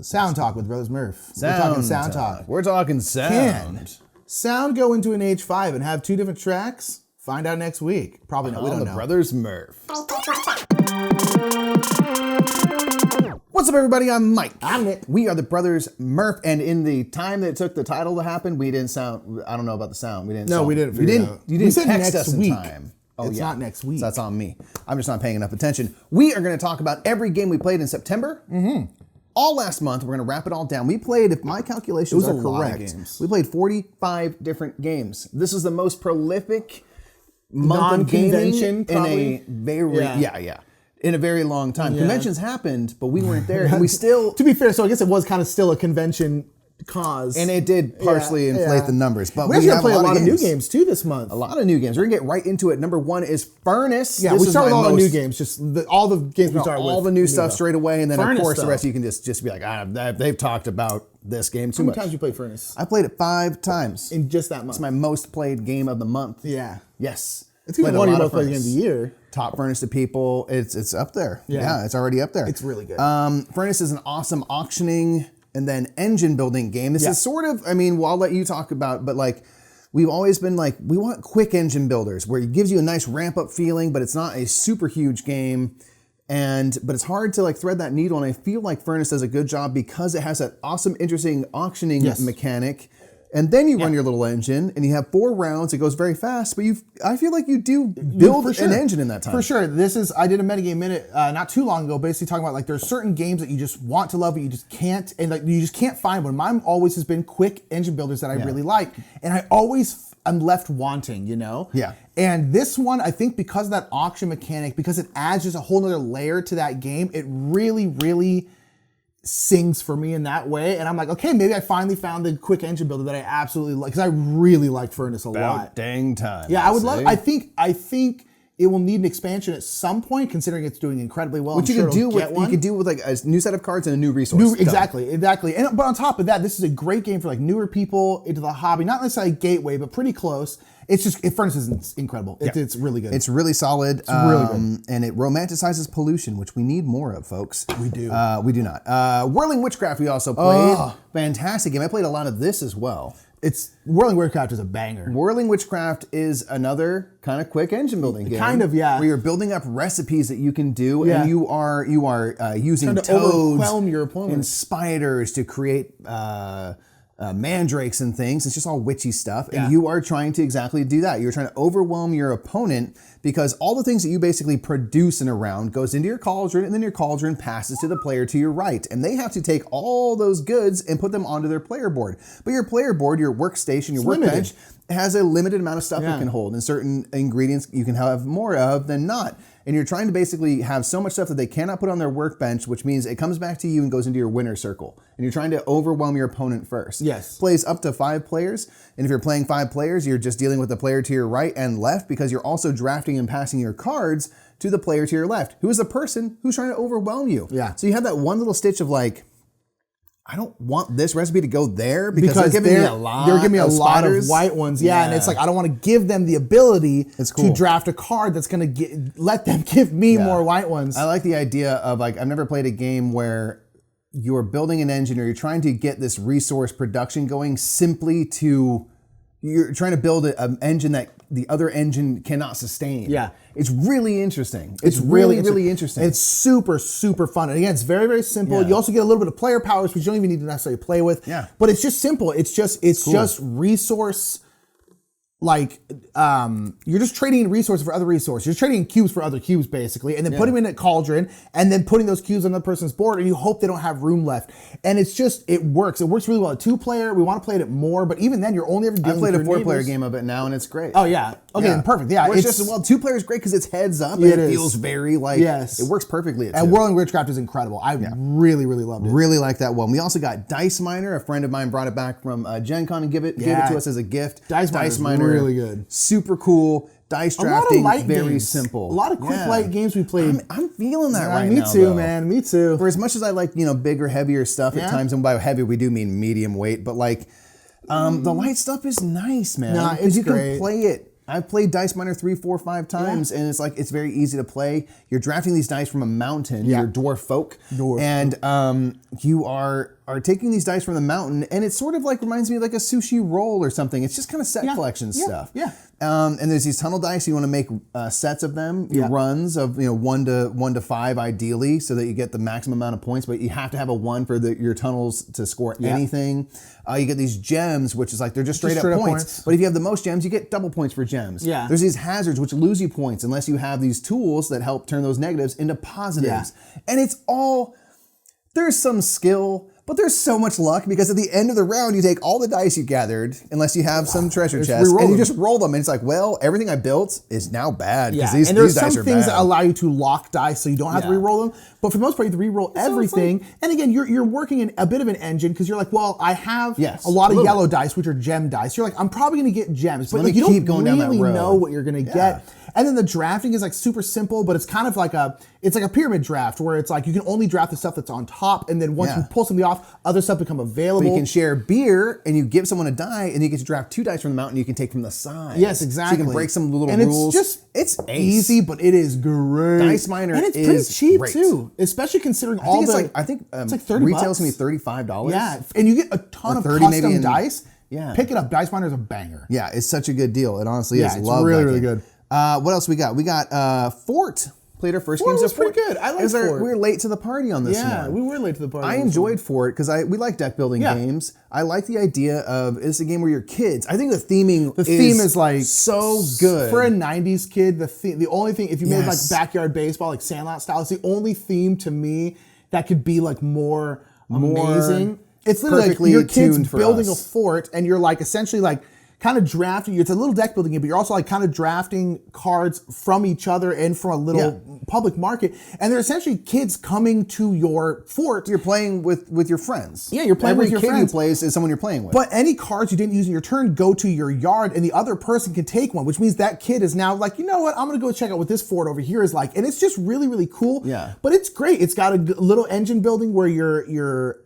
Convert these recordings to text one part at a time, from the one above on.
Sound Talk with Brothers Murph. We're talking Sound Talk. We're talking sound. Can sound go into an H5 and have 2 different tracks? Find out next week. Probably not. We don't know. Brothers Murph. What's up, everybody? I'm Mike. I'm Nick. We are the Brothers Murph, and in the time that it took the title to happen, we didn't sound. I don't know about the sound. We didn't. No, we didn't. You didn't said text next us in week. time. Oh, It's not next week. So that's on me. I'm just not paying enough attention. We are going to talk about every game we played in September. All last month. We're going to wrap it all down. We played, if my calculations are correct, we played 45 different games. This is the most prolific month of gaming in a very in a very long time. Yeah. Conventions happened, but we weren't there, and we still. To be fair, so I guess it was kind of still a convention cause, and it did partially inflate the numbers. But we actually have played a lot of new games too this month. A lot of new games. We're gonna get right into it. Number 1 is Furnace. Yeah, we start with all the new games. Just all the games we start with. All the new stuff straight away, and then Furnace of course stuff. the rest of you can just be like, they've talked about this game too much. How many times you played Furnace? I played it 5 times In just that month. It's my most played game of the month. Yeah. Yes. It's even one of your most played games of the year. Top Furnace to people. It's up there. Yeah, it's already up there. It's really good. Furnace is an awesome auctioning and then engine building game. This is sort of, well, I'll let you talk about, but like, we've always been like, we want quick engine builders where it gives you a nice ramp up feeling, but it's not a super huge game. But it's hard to like thread that needle. And I feel like Furnace does a good job because it has that awesome, interesting auctioning mechanic. And then you run your little engine, and you have 4 rounds. It goes very fast, but I feel like you do build an engine in that time. For sure. I did a metagame minute not too long ago, basically talking about like there's certain games that you just want to love, but you just can't, and like you just can't find one. Mine always has been quick engine builders that I really like, and I always am left wanting, Yeah. And this one, I think because of that auction mechanic, because it adds just a whole nother layer to that game, it really, really sings for me in that way, and I'm like, okay, maybe I finally found the quick engine builder that I absolutely like, because I really like Furnace a lot. Dang time. Yeah, I would love. I think it will need an expansion at some point, considering it's doing incredibly well. What you could do with like a new set of cards and a new resource. Exactly. But on top of that, this is a great game for like newer people into the hobby. Not necessarily gateway, but pretty close. It's just Furnace is incredible. It's really good. It's really solid. It's really good. And it romanticizes pollution, which we need more of, folks. We do. We do not. Whirling Witchcraft we also played. Fantastic game. I played a lot of this as well. Whirling Witchcraft is a banger. Whirling Witchcraft is another kind of quick engine building game. Kind of, yeah. Where you're building up recipes that you can do, and you are using toads overwhelm your opponent and spiders to create mandrakes and things. It's just all witchy stuff, and you are trying to exactly do that. You're trying to overwhelm your opponent because all the things that you basically produce in a round goes into your cauldron, and then your cauldron passes to the player to your right, and they have to take all those goods and put them onto their player board. But your player board, your workstation, your workbench has a limited amount of stuff it can hold, and certain ingredients you can have more of than not. And you're trying to basically have so much stuff that they cannot put on their workbench, which means it comes back to you and goes into your winner circle. And you're trying to overwhelm your opponent first. Yes. Plays up to 5 players. And if you're playing 5 players, you're just dealing with the player to your right and left, because you're also drafting and passing your cards to the player to your left, who is the person who's trying to overwhelm you. Yeah. So you have that one little stitch of like, I don't want this recipe to go there because they're giving me a lot of white ones. Yeah, and it's like I don't want to give them the ability to draft a card that's going to let them give me more white ones. I like the idea of like, I've never played a game where you're building an engine or you're trying to get this resource production going simply to, you're trying to build an engine that the other engine cannot sustain. Yeah. It's really interesting. It's really interesting. It's super, super fun. And again, it's very, very simple. You also get a little bit of player powers, which you don't even need to necessarily play with. Yeah. But it's just simple. It's just resource. Like, you're just trading resources for other resources. You're trading cubes for other cubes, basically, and then putting them in a cauldron, and then putting those cubes on another person's board, and you hope they don't have room left. And it's just, it works. It works really well. A 2-player, we want to play it more, but even then, you're only ever dealing with I played a 4-player game of it now, and it's great. Oh, yeah. Okay, then perfect. Yeah. It's just, 2-player is great because it's heads up, and it feels very, like, it works perfectly. And Whirling Witchcraft is incredible. I really, really loved it. Really like that one. We also got Dice Miner. A friend of mine brought it back from Gen Con and gave it to us as a gift. Dice Miner really good. Super cool. Dice drafting, very games. Simple. A lot of quick light games we played. I'm feeling that right now. Me too, man. Me too. For as much as I like, bigger, heavier stuff at times, and by heavy we do mean medium weight, but like the light stuff is nice, man. Nah, it's you great. can play it I've played Dice Miner 3, 4, 5 times, and it's like it's very easy to play. You're drafting these dice from a mountain. You're dwarf folk, and you are taking these dice from the mountain, and it sort of like reminds me of like a sushi roll or something. It's just kind of set collection stuff. Yeah. And there's these tunnel dice. You want to make sets of them, runs of 1 to 5 ideally, so that you get the maximum amount of points. But you have to have a 1 for your tunnels to score anything. You get these gems, which is like they're just straight up points. But if you have the most gems, you get double points for gems. Yeah. There's these hazards which lose you points unless you have these tools that help turn those negatives into positives. And it's all, there's some skill, but there's so much luck because at the end of the round, you take all the dice you gathered, unless you have some treasure chest, and you just roll them. And it's like, well, everything I built is now bad because these dice are bad. And there's some things that allow you to lock dice so you don't have to re-roll them. But for the most part, you have to re-roll everything. And again, you're working in a bit of an engine because you're like, well, I have a lot of yellow dice, which are gem dice. You're like, I'm probably going to get gems. But like, you don't really know what you're going to get. And then the drafting is like super simple, but it's kind of like a pyramid draft where it's like you can only draft the stuff that's on top, and then once you pull something off, other stuff become available. But you can share beer, and you give someone a die, and you get to draft 2 dice from the mountain you can take from the side. Yes, exactly. So you can break some little rules. And it's easy, but it is great. Dice Miner is and it's pretty cheap too, especially considering all the. I think it's like $30. Retail's gonna be $35. Yeah, and you get a ton of custom dice. Yeah, pick it up. Dice Miner is a banger. Yeah, it's such a good deal. It honestly is. It's really good. What else we got? We got Fort. Played our first games of Fort. Pretty good. I like Fort. We were late to the party on this one. Yeah, we were late to the party. I enjoyed Fort because we like deck building games. I like the idea of it's a game where you're kids. I think the theme is like so good for a '90s kid. The only thing, if you made like backyard baseball, like Sandlot style, it's the only theme to me that could be like more amazing. It's literally like your kids building a fort, and you're like essentially like kind of drafting. It's a little deck building game, but you're also like kind of drafting cards from each other and from a little public market. And they're essentially kids coming to your fort. You're playing with your friends. Yeah, you're playing with your friends. Every kid you play is someone you're playing with. But any cards you didn't use in your turn go to your yard, and the other person can take one, which means that kid is now like, you know what, I'm going to go check out what this fort over here is like. And it's just really, really cool. Yeah. But it's great. It's got a little engine building where you're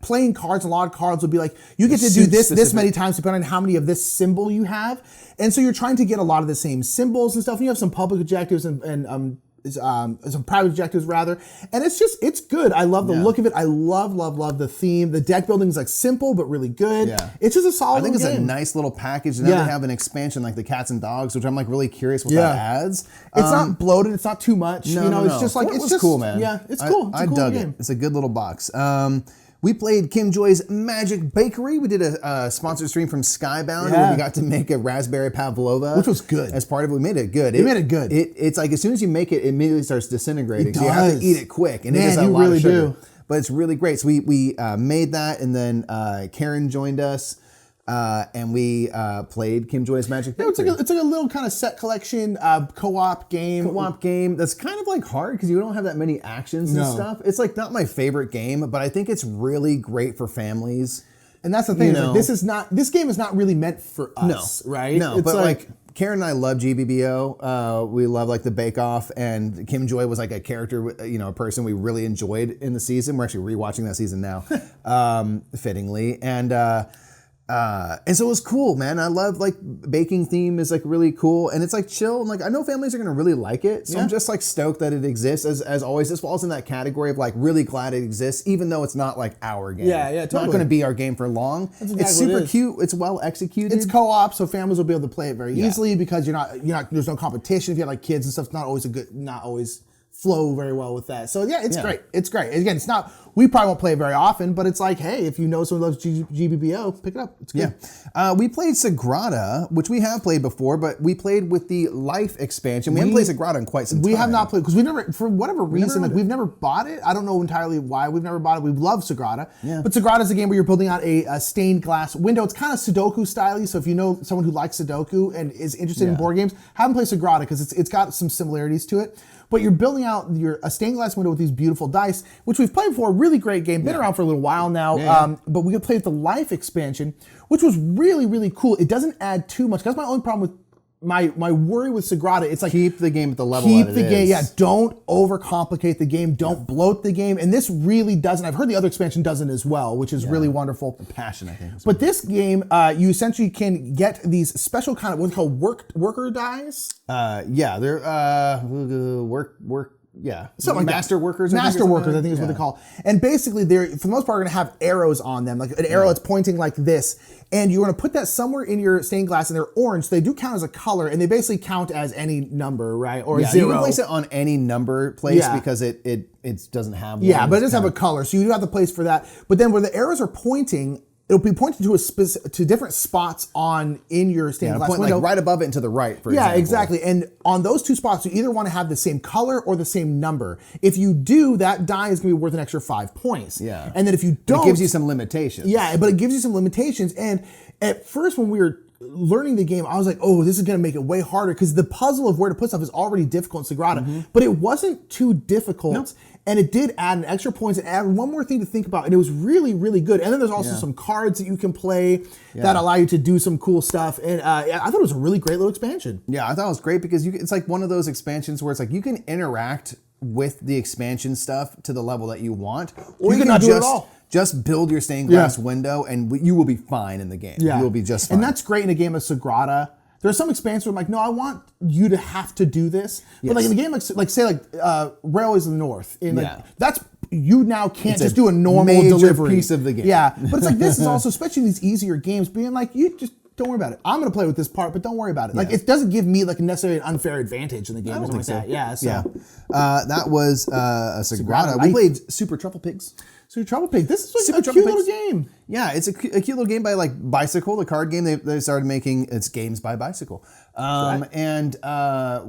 playing cards. A lot of cards will be like, you get to do this many times depending on how many of this symbol you have. And so you're trying to get a lot of the same symbols and stuff. And you have some public objectives and some private objectives rather. And it's good. I love the look of it. I love the theme. The deck building is like simple, but really good. Yeah. It's just a solid game. I think it's a nice little package. And now they have an expansion like the Cats and Dogs, which I'm like really curious what that adds. It's not bloated. It's not too much. It's just like, it's just cool, man. Yeah, it's cool. It's a cool dug game. it. It's a good little box. We played Kim Joy's Magic Bakery. We did a sponsored stream from Skybound where we got to make a raspberry pavlova, which was good. As part of it, we made it good. We made it good. It's like as soon as you make it, it immediately starts disintegrating. It does. So you have to eat it quick, and it is a lot of sugar. Do. But it's really great. So we made that, and then Karen joined us. And we played Kim Joy's Magic Bakery. It's like a little kind of set collection co-op game. Co-op game that's kind of like hard because you don't have that many actions and stuff. It's like not my favorite game, but I think it's really great for families. And that's the thing. Like, this game is not really meant for us, right? No, but like Karen and I love GBBO. We love like the Bake Off, and Kim Joy was like a character, a person we really enjoyed in the season. We're actually rewatching that season now, fittingly, and so it was cool, man. I love like baking theme is like really cool, and it's like chill. And like I know families are gonna really like it, so I'm just like stoked that it exists. As always, this falls in that category of like really glad it exists, even though it's not like our game. Yeah, totally. It's not gonna be our game for long. It's super cute. It's well executed. It's co-op, so families will be able to play it very easily because you're not. There's no competition. If you have like kids and stuff, it's not always flow very well with that. So yeah, it's great. It's great. Again, it's not. We probably won't play it very often, but it's like, hey, if you know someone loves GBBO, pick it up. It's good. Yeah. We played Sagrada, which we have played before, but we played with the Life expansion. We haven't played Sagrada in quite some time. We have not played, because we've never, for whatever reason, we've never bought it. I don't know entirely why we've never bought it. We love Sagrada. Yeah. But Sagrada is a game where you're building out a stained glass window. It's kind of Sudoku style, so if you know someone who likes Sudoku and is interested in board games, have them play Sagrada, because it's got some similarities to it. But you're building out a stained glass window with these beautiful dice, which we've played before. Really great game. Been around for a little while now. But we could play with the Life expansion, which was really, really cool. It doesn't add too much. That's my only problem with my worry with Sagrada, it's like keep the game at the level that it is. Yeah, don't overcomplicate the game, don't bloat the game, and this really doesn't. I've heard the other expansion doesn't as well, which is really wonderful. The passion, I think. But this game, you essentially can get these special kind of what they call worker dies. Yeah, they're work. Yeah, something like master workers. Master workers, I think is what they call. And basically, they're for the most part going to have arrows on them, like an arrow that's pointing like this. And you're going to put that somewhere in your stained glass, and they're orange. So they do count as a color, and they basically count as any number, right? Or zero. You can place it on any number place because it doesn't have one. Yeah, but it does have a color, so you do have the place for that. But then where the arrows are pointing, it'll be pointed to different spots in your stained glass window. Like right above it and to the right, for example. Yeah, exactly. And on those two spots, you either want to have the same color or the same number. If you do, that die is going to be worth an extra 5 points. Yeah. And then if you don't... It gives you some limitations. Yeah, but it gives you some limitations. And at first when we were learning the game, I was like, oh, this is going to make it way harder because the puzzle of where to put stuff is already difficult in Sagrada. But it wasn't too difficult. Nope. And it did add an extra points and add one more thing to think about. And it was really, really good. And then there's also some cards that you can play that allow you to do some cool stuff. And I thought it was a really great little expansion. Yeah, I thought it was great because it's like one of those expansions where it's like you can interact with the expansion stuff to the level that you want. Or you can not do it at all. Just build your stained glass window and you will be fine in the game. Yeah. You will be just fine. And that's great in a game of Sagrada. There's some expansions where I'm like, no, I want you to have to do this. But like in a game like Railways of the North, that's you now can't just do a normal delivery piece of the game. Yeah, but it's like this is also, especially in these easier games, being like, you just don't worry about it. I'm going to play with this part, but don't worry about it. Like it doesn't give me like necessarily an unfair advantage in the game or something like that. Yeah, so. That was a Sagrada. We played Super Truffle Pigs. So Truffle Pig, this is like a cute little game. Yeah, it's a cute little game by like Bicycle, the card game. They started making its games by Bicycle. And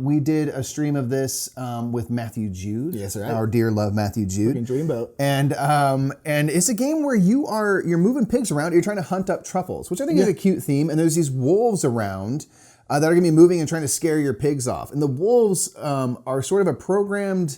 we did a stream of this with Matthew Jude. Yes, right. Our dear love Matthew Jude. Dreamboat. And it's a game where you're moving pigs around. You're trying to hunt up truffles, which I think is a cute theme. And there's these wolves around that are going to be moving and trying to scare your pigs off. And the wolves are sort of a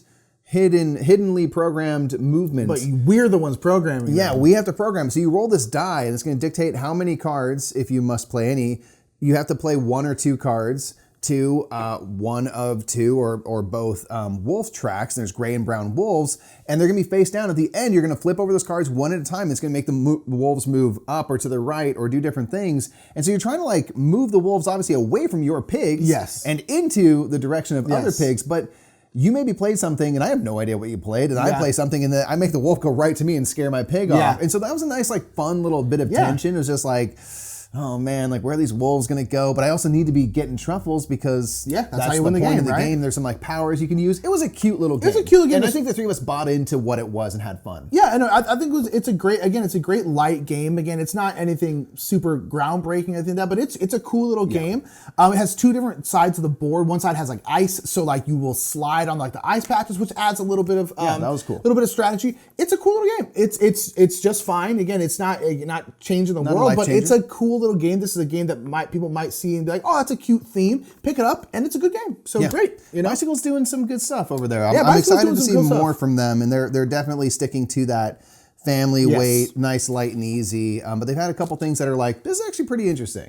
hiddenly programmed movement. But we're the ones programming. Yeah, we have to program. So you roll this die, and it's going to dictate how many cards, if you must play any. You have to play one or two cards to one of two or both wolf tracks. And there's gray and brown wolves, and they're going to be face down. At the end, you're going to flip over those cards one at a time. It's going to make the wolves move up or to the right or do different things. And so you're trying to like move the wolves obviously away from your pigs and into the direction of other pigs. But you maybe played something and I have no idea what you played, and I play something and I make the wolf go right to me and scare my pig off. And so that was a nice, like, fun little bit of tension. It was just like, oh man, like where are these wolves gonna go? But I also need to be getting truffles because that's how you win the game. There's some like powers you can use. It was a cute little game. It was a cute little game. And I think the three of us bought into what it was and had fun. Yeah, and I think it's a great light game. Again, it's not anything super groundbreaking, I think that, but it's a cool little game. It has two different sides of the board. One side has like ice, so like you will slide on like the ice patches, which adds a little bit of that was cool. A little bit of strategy. It's a cool little game. It's just fine. Again, it's not changing the world, but it's a cool little game. This is a game that people might see and be like, oh, that's a cute theme. Pick it up, and it's a good game. So great. Bicycle's doing some good stuff over there. I'm excited to see more from them, and they're definitely sticking to that family weight, nice, light, and easy. But they've had a couple things that are like, this is actually pretty interesting.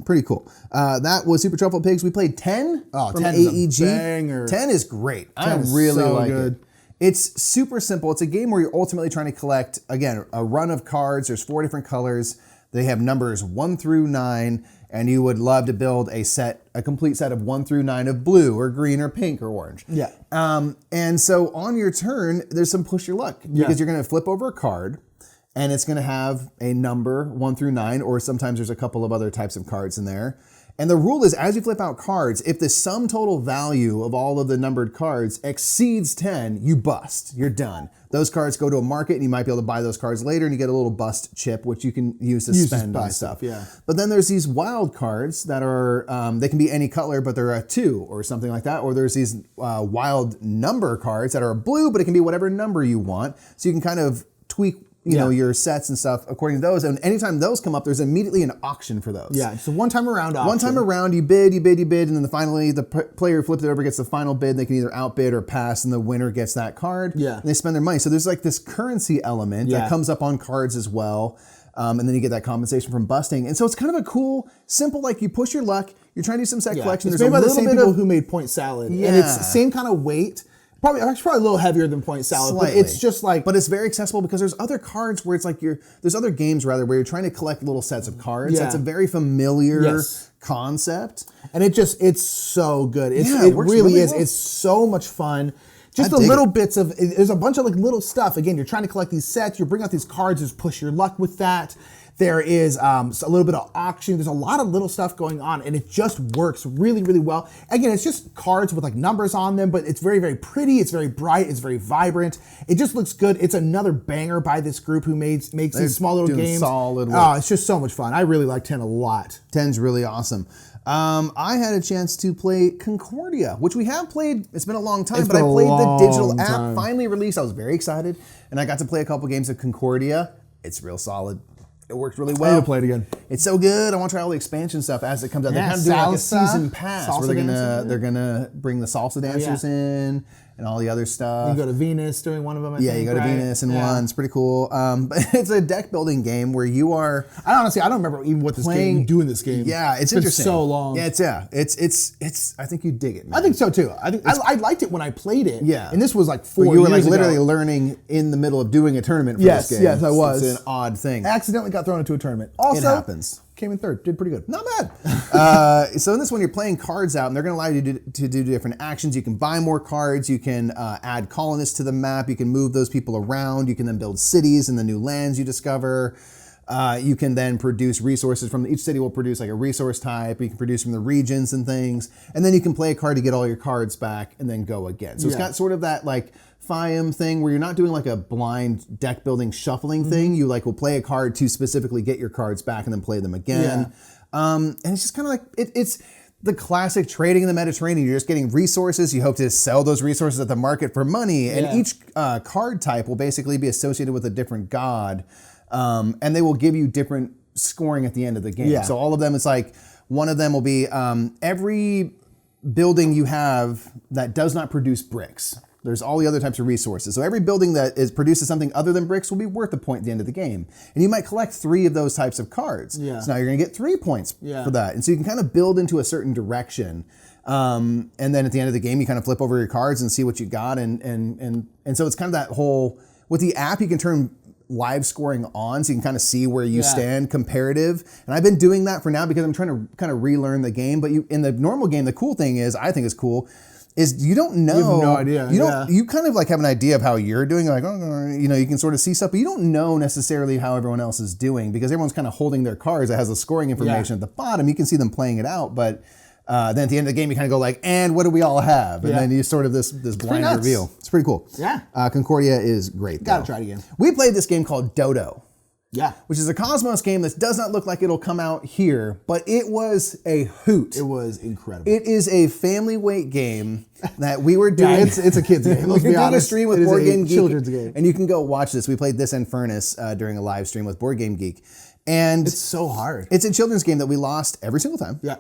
Pretty cool. That was Super Truffle Pigs. We played 10 from 10 AEG. Is a banger. 10 is great. I really like it. It's super simple. It's a game where you're ultimately trying to collect, again, a run of cards. There's 4 different colors. They have numbers 1 through 9, and you would love to build a complete set of 1 through 9 of blue or green or pink or orange. And so on your turn, there's some push your luck because you're going to flip over a card, and it's going to have a number 1 through 9, or sometimes there's a couple of other types of cards in there. And the rule is, as you flip out cards, if the sum total value of all of the numbered cards exceeds 10, you bust. You're done. Those cards go to a market, and you might be able to buy those cards later, and you get a little bust chip, which you can use to spend on stuff. But then there's these wild cards that are, they can be any color, but they're a 2 or something like that. Or there's these wild number cards that are blue, but it can be whatever number you want. So you can kind of tweak you know, your sets and stuff according to those. And anytime those come up, there's immediately an auction for those. Yeah, it's a one-time around auction. One time around, you bid, and then finally the player flips it over, gets the final bid. They can either outbid or pass, and the winner gets that card. Yeah. And they spend their money. So there's like this currency element that comes up on cards as well. And then you get that compensation from busting. And so it's kind of a cool, simple, like you push your luck, you're trying to do some set collection. It's There's made by the little same bit people of, who made Point Salad. Yeah. And it's the same kind of weight. Probably a little heavier than Point Salad, Slightly. but it's just like... But it's very accessible because there's other cards where it's like there's other games rather where you're trying to collect little sets of cards. Yeah. That's a very familiar concept. And it's so good. It works really is. well. It's so much fun. Just the little bits of, there's a bunch of like little stuff. Again, you're trying to collect these sets. You bring out these cards, just push your luck with that. There is a little bit of auction. There's a lot of little stuff going on, and it just works really, really well. Again, it's just cards with like numbers on them, but it's very, very pretty. It's very bright. It's very vibrant. It just looks good. It's another banger by this group who makes these small little games. Solid work. Oh, it's just so much fun. I really like 10 a lot. 10's really awesome. I had a chance to play Concordia, which we have played. It's been a long time, but I played the digital app, finally released. I was very excited, and I got to play a couple games of Concordia. It's real solid. It works really well. I need to play it again. It's so good. I want to try all the expansion stuff as it comes out. Yeah, they're kind of doing like a season pass where they're gonna bring the salsa dancers in and all the other stuff. You go to Venus during one of them. I think, you go to Venus in one. It's pretty cool. But it's a deck building game where you are. I don't remember even what this game you do in this game. Yeah, it's been interesting. So long. Yeah, it's. I think you dig it, man. I think so too. I liked it when I played it. Yeah, and this was like 4 years ago. You were like literally learning in the middle of doing a tournament for this game. Yes, I was. It's an odd thing. I accidentally got thrown into a tournament. Also, it happens. Came in third. Did pretty good. Not bad. So in this one, you're playing cards out, and they're going to allow you to do different actions. You can buy more cards. You can add colonists to the map. You can move those people around. You can then build cities in the new lands you discover. You can then produce resources from each city will produce like a resource type. You can produce from the regions and things, and then you can play a card to get all your cards back, and then go again. So it's got sort of that like FIAM thing where you're not doing like a blind deck building shuffling thing. You like will play a card to specifically get your cards back and then play them again. And it's just kind of like it's the classic trading in the Mediterranean. You're just getting resources. You hope to sell those resources at the market for money. And each card type will basically be associated with a different god. And they will give you different scoring at the end of the game. So all of them, it's like one of them will be every building you have that does not produce bricks. There's all the other types of resources. So every building that produces something other than bricks will be worth a point at the end of the game. And you might collect 3 of those types of cards. So now you're gonna get 3 points for that. And so you can kind of build into a certain direction. And then at the end of the game, you kind of flip over your cards and see what you got. And so it's kind of that whole, with the app, you can turn live scoring on so you can kind of see where you stand comparative. And I've been doing that for now because I'm trying to kind of relearn the game. But in the normal game, the cool thing is, I think is cool, is you don't know. You have no idea. You kind of like have an idea of how you're doing. Like, you can sort of see stuff, but you don't know necessarily how everyone else is doing because everyone's kind of holding their cards that has the scoring information at the bottom. You can see them playing it out, but then at the end of the game, you kind of go like, and what do we all have? And then you sort of this blind reveal. It's pretty cool. Yeah. Concordia is great. Gotta try it again. We played this game called Dodo. Yeah. Which is a Cosmos game that does not look like it'll come out here, but it was a hoot. It was incredible. It is a family weight game that we were doing. It's a kid's game. We're doing a stream with Board Game Geek. Children's game. And you can go watch this. We played this in Furnace during a live stream with Board Game Geek. And it's so hard. It's a children's game that we lost every single time. Yeah.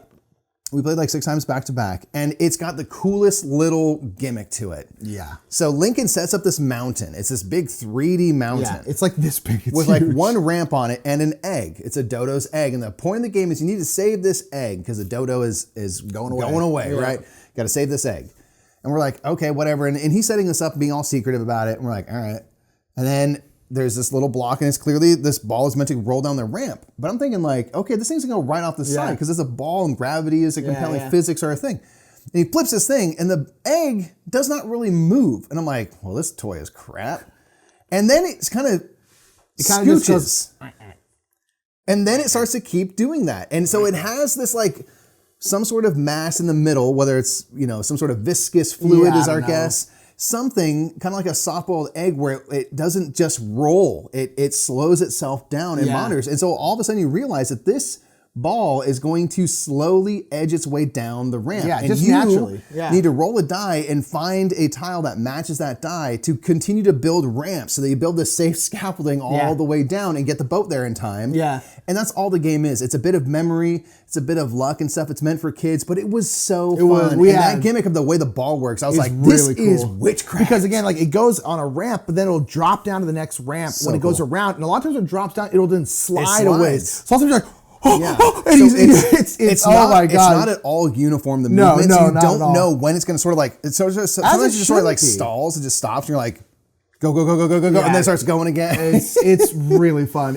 We played like 6 times back to back, and it's got the coolest little gimmick to it. Yeah. So Lincoln sets up this mountain. It's this big 3D mountain. Yeah, it's like this big. It's with huge. like one ramp on it and an egg. It's a dodo's egg, and the point of the game is you need to save this egg because the dodo is going away, right? Got to save this egg. And we're like, okay, whatever. And he's setting this up, being all secretive about it. And we're like, all right. And then there's this little block, and it's clearly this ball is meant to roll down the ramp. But I'm thinking like, okay, this thing's gonna go right off the side because it's a ball and gravity is a compelling physics are a thing. And he flips this thing, and the egg does not really move. And I'm like, well, this toy is crap. And then it kind of scooches. And then it starts to keep doing that. And so it has this like some sort of mass in the middle, whether it's, some sort of viscous fluid is our guess. Something kind of like a soft-boiled egg where it doesn't just roll. It slows itself down and monitors. And so all of a sudden you realize that this ball is going to slowly edge its way down the ramp. Yeah, and just you naturally. need to roll a die and find a tile that matches that die to continue to build ramps so that you build this safe scaffolding all the way down and get the boat there in time. Yeah. And that's all the game is. It's a bit of memory, it's a bit of luck and stuff. It's meant for kids, but it was so fun. That gimmick of the way the ball works, I was like, this is witchcraft. Because again, like it goes on a ramp, but then it'll drop down to the next ramp when it goes around. And a lot of times when it drops down, it'll then slide away. So sometimes you're like, it's oh my god! It's not at all uniform. The movements, you don't know when it's going to sort of like. Sometimes it just sort of like stalls. It just stops, and you're like, go, and then it starts going again. It's really fun.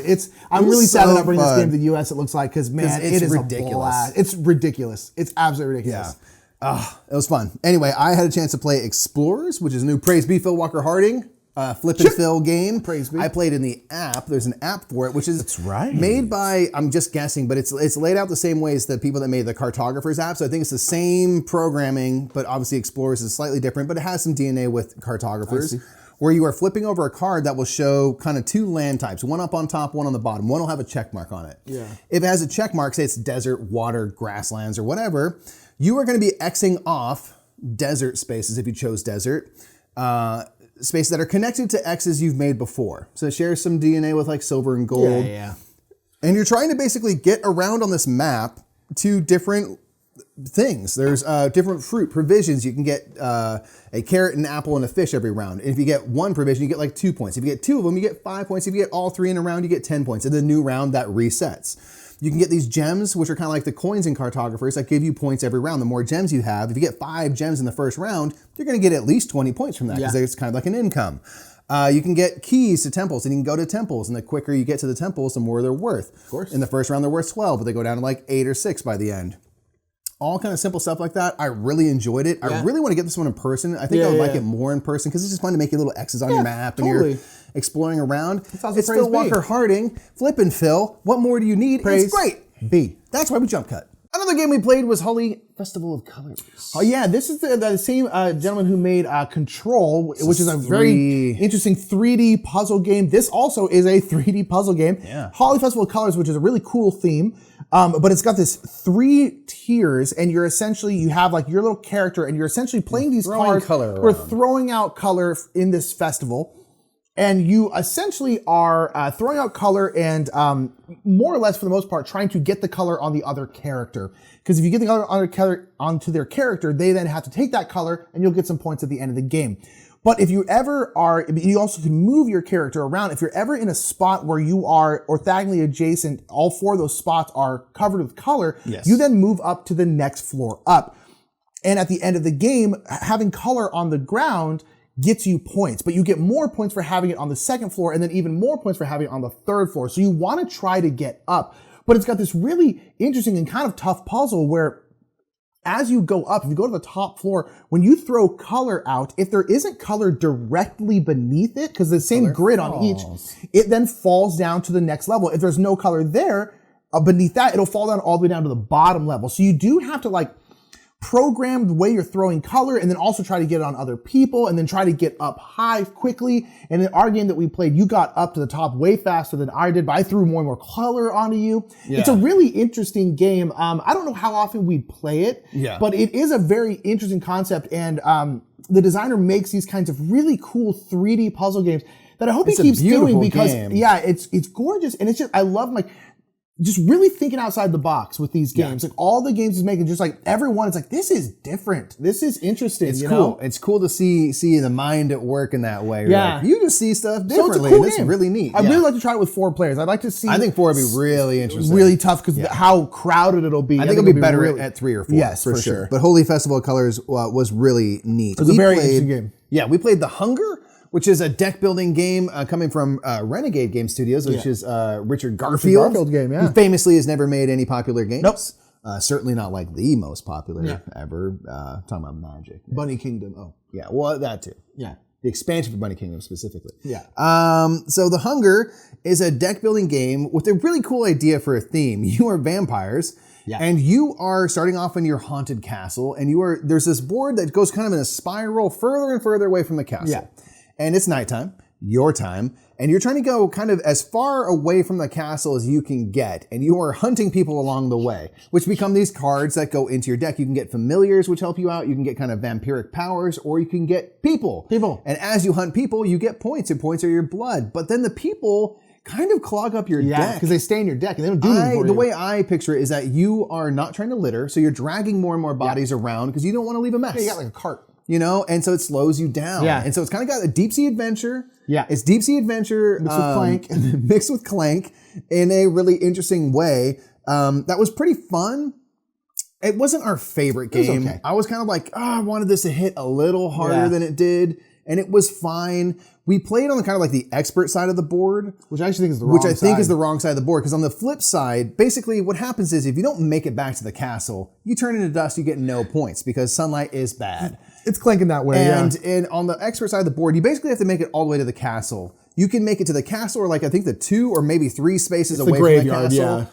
I'm really sad that I'm bringing this game to the US. It looks like because man, it is ridiculous. It's ridiculous. It's absolutely ridiculous. Yeah. It was fun. Anyway, I had a chance to play Explorers, which is a new Praise Be Phil Walker Harding flip and fill game. Praise be. I played in the app. There's an app for it, which is made by, I'm just guessing, but it's laid out the same way as the people that made the Cartographers app. So I think it's the same programming, but obviously Explorers is slightly different, but it has some DNA with Cartographers, where you are flipping over a card that will show kind of two land types, one up on top, one on the bottom. One will have a check mark on it. Yeah. If it has a check mark, say it's desert, water, grasslands, or whatever, you are going to be Xing off desert spaces if you chose desert, spaces that are connected to X's you've made before. So it shares some DNA with like silver and gold. Yeah. And you're trying to basically get around on this map to different things. There's different fruit provisions. You can get a carrot, an apple, and a fish every round. And if you get one provision, you get like 2 points. If you get 2 of them, you get 5 points. If you get all 3 in a round, you get 10 points. In the new round, that resets. You can get these gems, which are kind of like the coins in Cartographers that give you points every round. The more gems you have, if you get 5 gems in the first round, you're going to get at least 20 points from that because it's kind of like an income. You can get keys to temples, and you can go to temples, and the quicker you get to the temples, the more they're worth. Of course. In the first round, they're worth 12, but they go down to like 8 or 6 by the end. All kind of simple stuff like that. I really enjoyed it. I really want to get this one in person. I think I would like it more in person because it's just fun to make your little X's on your map and you're exploring around. It's Phil Walker Harding, Flip and Phil. What more do you need? It's great. B. That's why we jump cut. Another game we played was Holi Festival of Colors. Oh yeah, this is the same gentleman who made Control, which is a very interesting 3D puzzle game. This also is a 3D puzzle game. Yeah. Holi Festival of Colors, which is a really cool theme, but it's got this 3 tiers, and you're essentially, you have like your little character, and you're essentially playing these cards. We're throwing out color in this festival. And you essentially are throwing out color and more or less, for the most part, trying to get the color on the other character. Because if you get the color onto their character, they then have to take that color and you'll get some points at the end of the game. But if you ever are, you also can move your character around. If you're ever in a spot where you are orthogonally adjacent, all 4 of those spots are covered with color, you then move up to the next floor up. And at the end of the game, having color on the ground gets you points, but you get more points for having it on the second floor and then even more points for having it on the third floor. So you want to try to get up, but it's got this really interesting and kind of tough puzzle where as you go up, if you go to the top floor, when you throw color out, if there isn't color directly beneath it, because the same grid on each, it then falls down to the next level. If there's no color there, beneath that, it'll fall down all the way down to the bottom level. So you do have to like program the way you're throwing color and then also try to get it on other people and then try to get up high quickly. And in our game that we played, you got up to the top way faster than I did, but I threw more and more color onto you. Yeah. It's a really interesting game. I don't know how often we play it, but it is a very interesting concept. And the designer makes these kinds of really cool 3D puzzle games that I hope he keeps doing because it's gorgeous. And it's just, I love just really thinking outside the box with these games. Like all the games he's making, just like everyone, it's like, this is different. This is interesting. It's cool. Know? It's cool to see the mind at work in that way. Like, you just see stuff differently. So it's a cool It's really neat. I'd really like to try it with 4 players. I'd like to see. I think 4 would be really interesting. Really tough because how crowded it'll be. I think it'll be better at 3 or 4. Yes, for sure. But Holi Festival of Colors was really neat. It was a very interesting game. Yeah, we played The Hunger, which is a deck building game coming from Renegade Game Studios, which is Richard Garfield game, who famously has never made any popular games. Certainly not like the most popular ever. Talking about Magic. Bunny Kingdom. Oh. Yeah, well, that too. Yeah. The expansion for Bunny Kingdom specifically. Yeah. So The Hunger is a deck building game with a really cool idea for a theme. You are vampires. Yeah. And you are starting off in your haunted castle, and there's this board that goes kind of in a spiral further and further away from the castle. Yeah. And it's nighttime. your time, and you're trying to go kind of as far away from the castle as you can get, and you are hunting people along the way, which become these cards that go into your deck. You can get familiars, which help you out. You can get kind of vampiric powers, or you can get people. And as you hunt people, you get points, and points are your blood. But then the people kind of clog up your deck. because they stay in your deck and they don't do anything for you. The way I picture it is that you are not trying to litter, so you're dragging more and more bodies around because you don't want to leave a mess. Yeah, you got like a cart. You know, and so it slows you down. Yeah. And so it's kind of got a deep sea adventure. Yeah. It's deep sea adventure Mixed with Clank. mixed with Clank in a really interesting way. That was pretty fun. It wasn't our favorite game. Okay. I was kind of like, I wanted this to hit a little harder than it did. And it was fine. We played on the kind of like the expert side of the board. Which I actually think is the wrong side. Which I think is the wrong side of the board. Because on the flip side, basically what happens is if you don't make it back to the castle, you turn into dust, you get no points because sunlight is bad. It's clanking that way, And on the expert side of the board, you basically have to make it all the way to the castle. You can make it to the castle or like I think the 2 or maybe 3 spaces away from the castle. Yeah.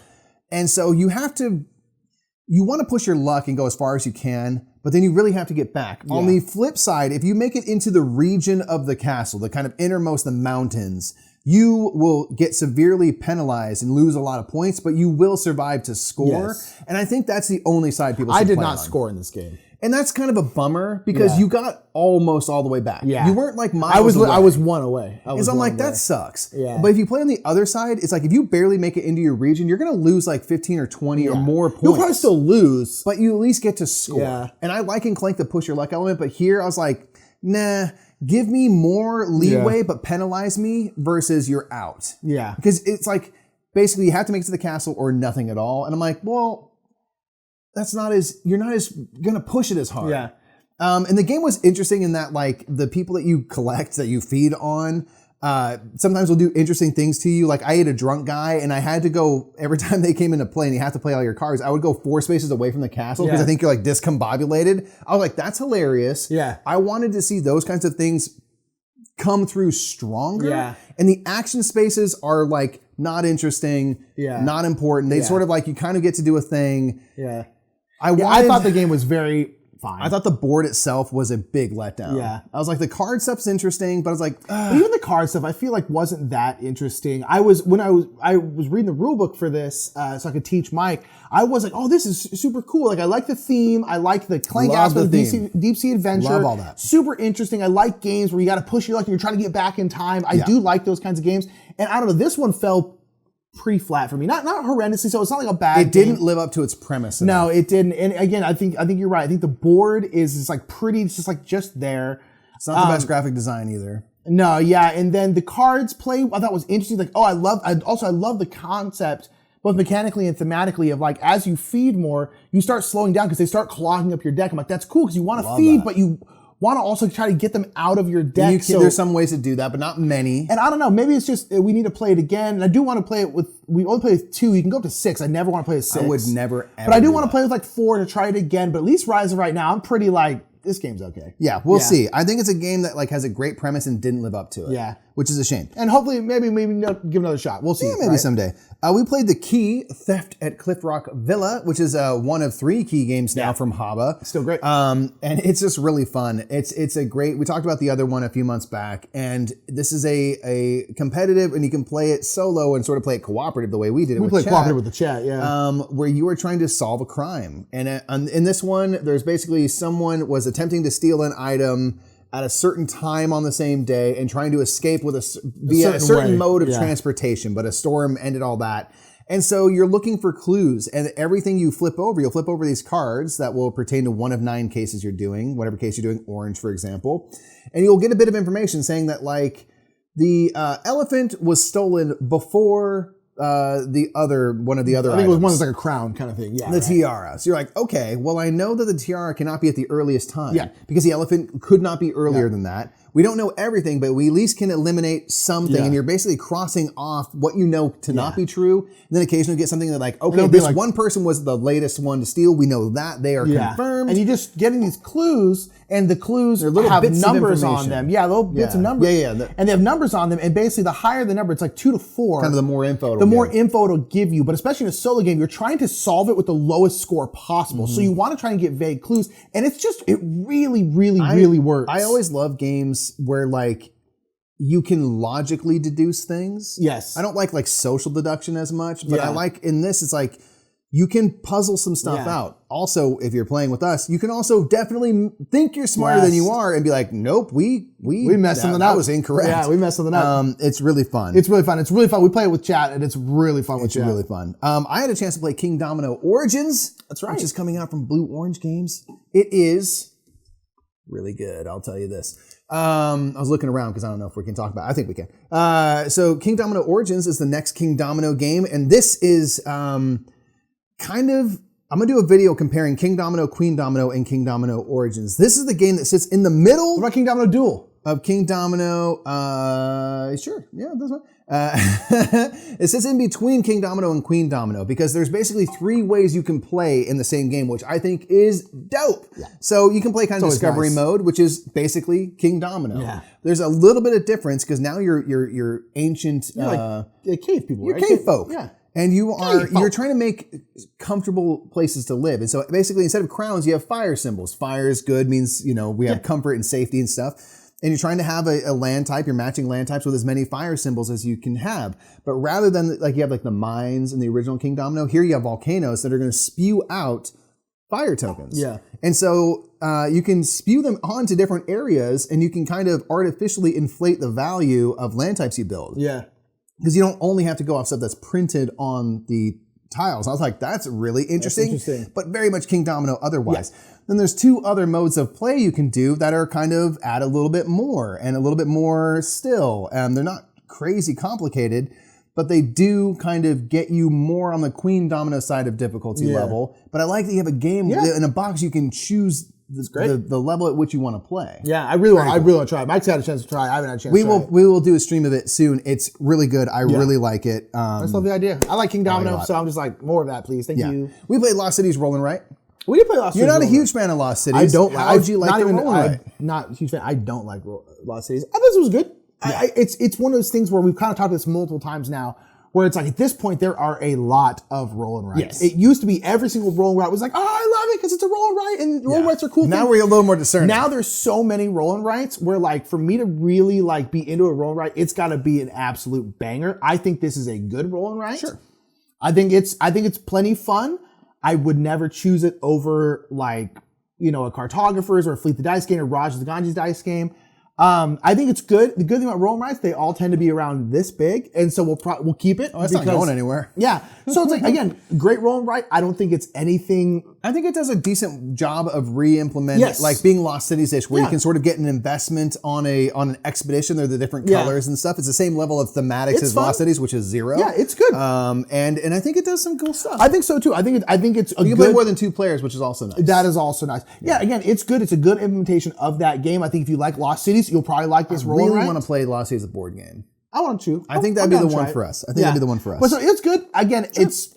And so you want to push your luck and go as far as you can, but then you really have to get back. On the flip side, if you make it into the region of the castle, the kind of innermost, the mountains, you will get severely penalized and lose a lot of points, but you will survive to score. Yes. And I think that's the only side people should I did play not on. score in this game. And that's kind of a bummer because you got almost all the way back. Yeah. You weren't like miles away. I was one away. And so I'm like, that sucks. Yeah. But if you play on the other side, it's like if you barely make it into your region, you're going to lose like 15 or 20 or more points. You'll probably still lose. But you at least get to score. Yeah. And I like in Clank the push your luck element, but here I was like, nah, give me more leeway, but penalize me versus you're out. Yeah. Because it's like, basically you have to make it to the castle or nothing at all. And I'm like, well, you're not as going to push it as hard. Yeah. And the game was interesting in that like the people that you collect, that you feed on, sometimes will do interesting things to you. Like I ate a drunk guy and I had to go, every time they came into play and you have to play all your cards, I would go 4 spaces away from the castle because I think you're like discombobulated. I was like, that's hilarious. Yeah. I wanted to see those kinds of things come through stronger. Yeah. And the action spaces are like not interesting, not important. They sort of like, you kind of get to do a thing. Yeah. I thought the game was very fine. I thought the board itself was a big letdown. Yeah. I was like, the card stuff's interesting, but I was like, But even the card stuff, I feel like wasn't that interesting. I was reading the rule book for this, so I could teach Mike. I was like, oh, this is super cool. Like I like the theme. I like the Clank aspect of deep sea adventure. Love all that. Super interesting. I like games where you got to push your luck and you're trying to get back in time. I do like those kinds of games. And I don't know, this one fell pretty flat for me. Not horrendously, so it's not like a bad game. it didn't live up to its premise. No, it didn't. And again, I think you're right. I think the board is like pretty, it's just there. It's not the best graphic design either. No, yeah. And then the cards play, I thought was interesting. Like, I love the concept, both mechanically and thematically, of like, as you feed more, you start slowing down because they start clogging up your deck. I'm like, that's cool because you want to feed, but you want to also try to get them out of your deck. There's some ways to do that, but not many. And I don't know, maybe it's just we need to play it again. And I do want to play it we only play with 2. You can go up to 6. I never want to play with 6. I would never, ever. But I do want to play with like 4 to try it again. But at least Rise right now, I'm pretty like, this game's okay. Yeah, we'll see. I think it's a game that like has a great premise and didn't live up to it. Yeah. Which is a shame. And hopefully, maybe give another shot. We'll see. Yeah, maybe someday. We played the Key, Theft at Cliffrock Villa, which is one of 3 Key games now from Haba. Still great. And it's just really fun. It's a great, we talked about the other one a few months back, and this is a competitive, and you can play it solo and sort of play it cooperative the way we did it with played chat. cooperative with the chat, yeah. Where you are trying to solve a crime. And in this one, there's basically someone was attempting to steal an item at a certain time on the same day and trying to escape with via a certain mode of transportation, but a storm ended all that. And so you're looking for clues, and everything you flip over, you'll flip over these cards that will pertain to one of 9 cases you're doing, whatever case you're doing, orange, for example. And you'll get a bit of information saying that like the elephant was stolen before one of the other I think items. it was one that's like a crown kind of thing. Yeah. The tiara. So you're like, okay, well, I know that the tiara cannot be at the earliest time. Yeah. Because the elephant could not be earlier than that. We don't know everything, but we at least can eliminate something. Yeah. And you're basically crossing off what you know to not be true. And then occasionally you get something that like, okay, it'll be this like, one person was the latest one to steal. We know that. They are confirmed. And you just getting these clues, and the clues little have bits of numbers on information. them. Yeah, little bits of numbers. Yeah. And they have numbers on them, and basically the higher the number, it's like 2 to 4. Kind of the more info. The more info it'll give you. But especially in a solo game, you're trying to solve it with the lowest score possible. So you want to try and get vague clues. And it's just, it really, really, really works. I always love games where like, you can logically deduce things. Yes. I don't like social deduction as much, but I like in this, it's like you can puzzle some stuff out. Also, if you're playing with us, you can also definitely think you're smarter than you are and be like, nope, we messed something up. That was incorrect. Yeah, we messed something up. It's really fun. It's really fun. It's really fun. We play it with chat, and it's really fun with chat. It's really fun. I had a chance to play Kingdomino Origins. That's right. Which is coming out from Blue Orange Games. It is really good, I'll tell you this. I was looking around because I don't know if we can talk about it. I think we can. So Kingdomino Origins is the next Kingdomino game, and this is I'm going to do a video comparing Kingdomino, Queendomino, and Kingdomino Origins. This is the game that sits in the middle. What about Kingdomino Duel? Of Kingdomino, sure, yeah, that's fine. It sits in between Kingdomino and Queendomino because there's basically 3 ways you can play in the same game, which I think is dope. Yeah. So you can play kind of discovery mode, which is basically Kingdomino. Yeah. There's a little bit of difference because now you're ancient, like cave people, you're right? cave folk. Yeah. And you're trying to make comfortable places to live. And so basically instead of crowns, you have fire symbols. Fire is good, means, we have comfort and safety and stuff. And you're trying to have a land type, you're matching land types with as many fire symbols as you can have. But rather than you have the mines in the original Kingdomino, here you have volcanoes that are going to spew out fire tokens. Yeah. And so you can spew them onto different areas and you can kind of artificially inflate the value of land types you build. Yeah. Because you don't only have to go off stuff that's printed on the tiles. I was like, that's really interesting. But very much Kingdomino otherwise. Yeah. Then there's 2 other modes of play you can do that are kind of add a little bit more and a little bit more still. They're not crazy complicated, but they do kind of get you more on the Queendomino side of difficulty level. But I like that you have a game in a box you can choose the level at which you want to play. Yeah, I really want to try it. Mike's had a chance to try it. I haven't had a chance to try it. We will do a stream of it soon. It's really good. I really like it. I just love the idea. I like Kingdomino, so I'm just like, more of that, please. Thank you. We played Lost Cities Rolling Right. We did play Lost Cities. You're not a huge fan of Lost Cities. I don't. How'd you like the Rolling Right? Not a huge fan. I don't like Lost Cities. I thought this was good. Yeah. It's one of those things where we've kind of talked about this multiple times now, where it's like at this point there are a lot of roll and rights. Yes. It used to be every single roll and right was like, oh, I love it because it's a roll and right and roll and rights are cool. Now we're a little more discerning. Now there's so many roll and rights where for me to really be into a roll and right, it's got to be an absolute banger. I think this is a good roll and right. Sure. I think it's plenty fun. I would never choose it over a Cartographers or a Fleet the Dice game or Raj the Ganji's dice game. I think it's good. The good thing about rolling rights, they all tend to be around this big, and so we'll keep it. Oh, it's not going anywhere. Yeah. So it's again, great rolling right. I don't think it's anything. I think it does a decent job of re-implementing, being Lost Cities-ish, where you can sort of get an investment on an expedition. They're the different colors and stuff. It's the same level of thematics as Lost Cities, which is 0. Yeah, it's good. And I think it does some cool stuff. I think so too. I think it's you can play more than 2 players, which is also nice. That is also nice. Yeah. Again, it's good. It's a good implementation of that game. I think if you like Lost Cities, you'll probably like this rolling right. I really want to play Lost Cities, a board game. I want to. I think that'd be the one for us. I think that'd be the one for us. But so it's good. Again, it's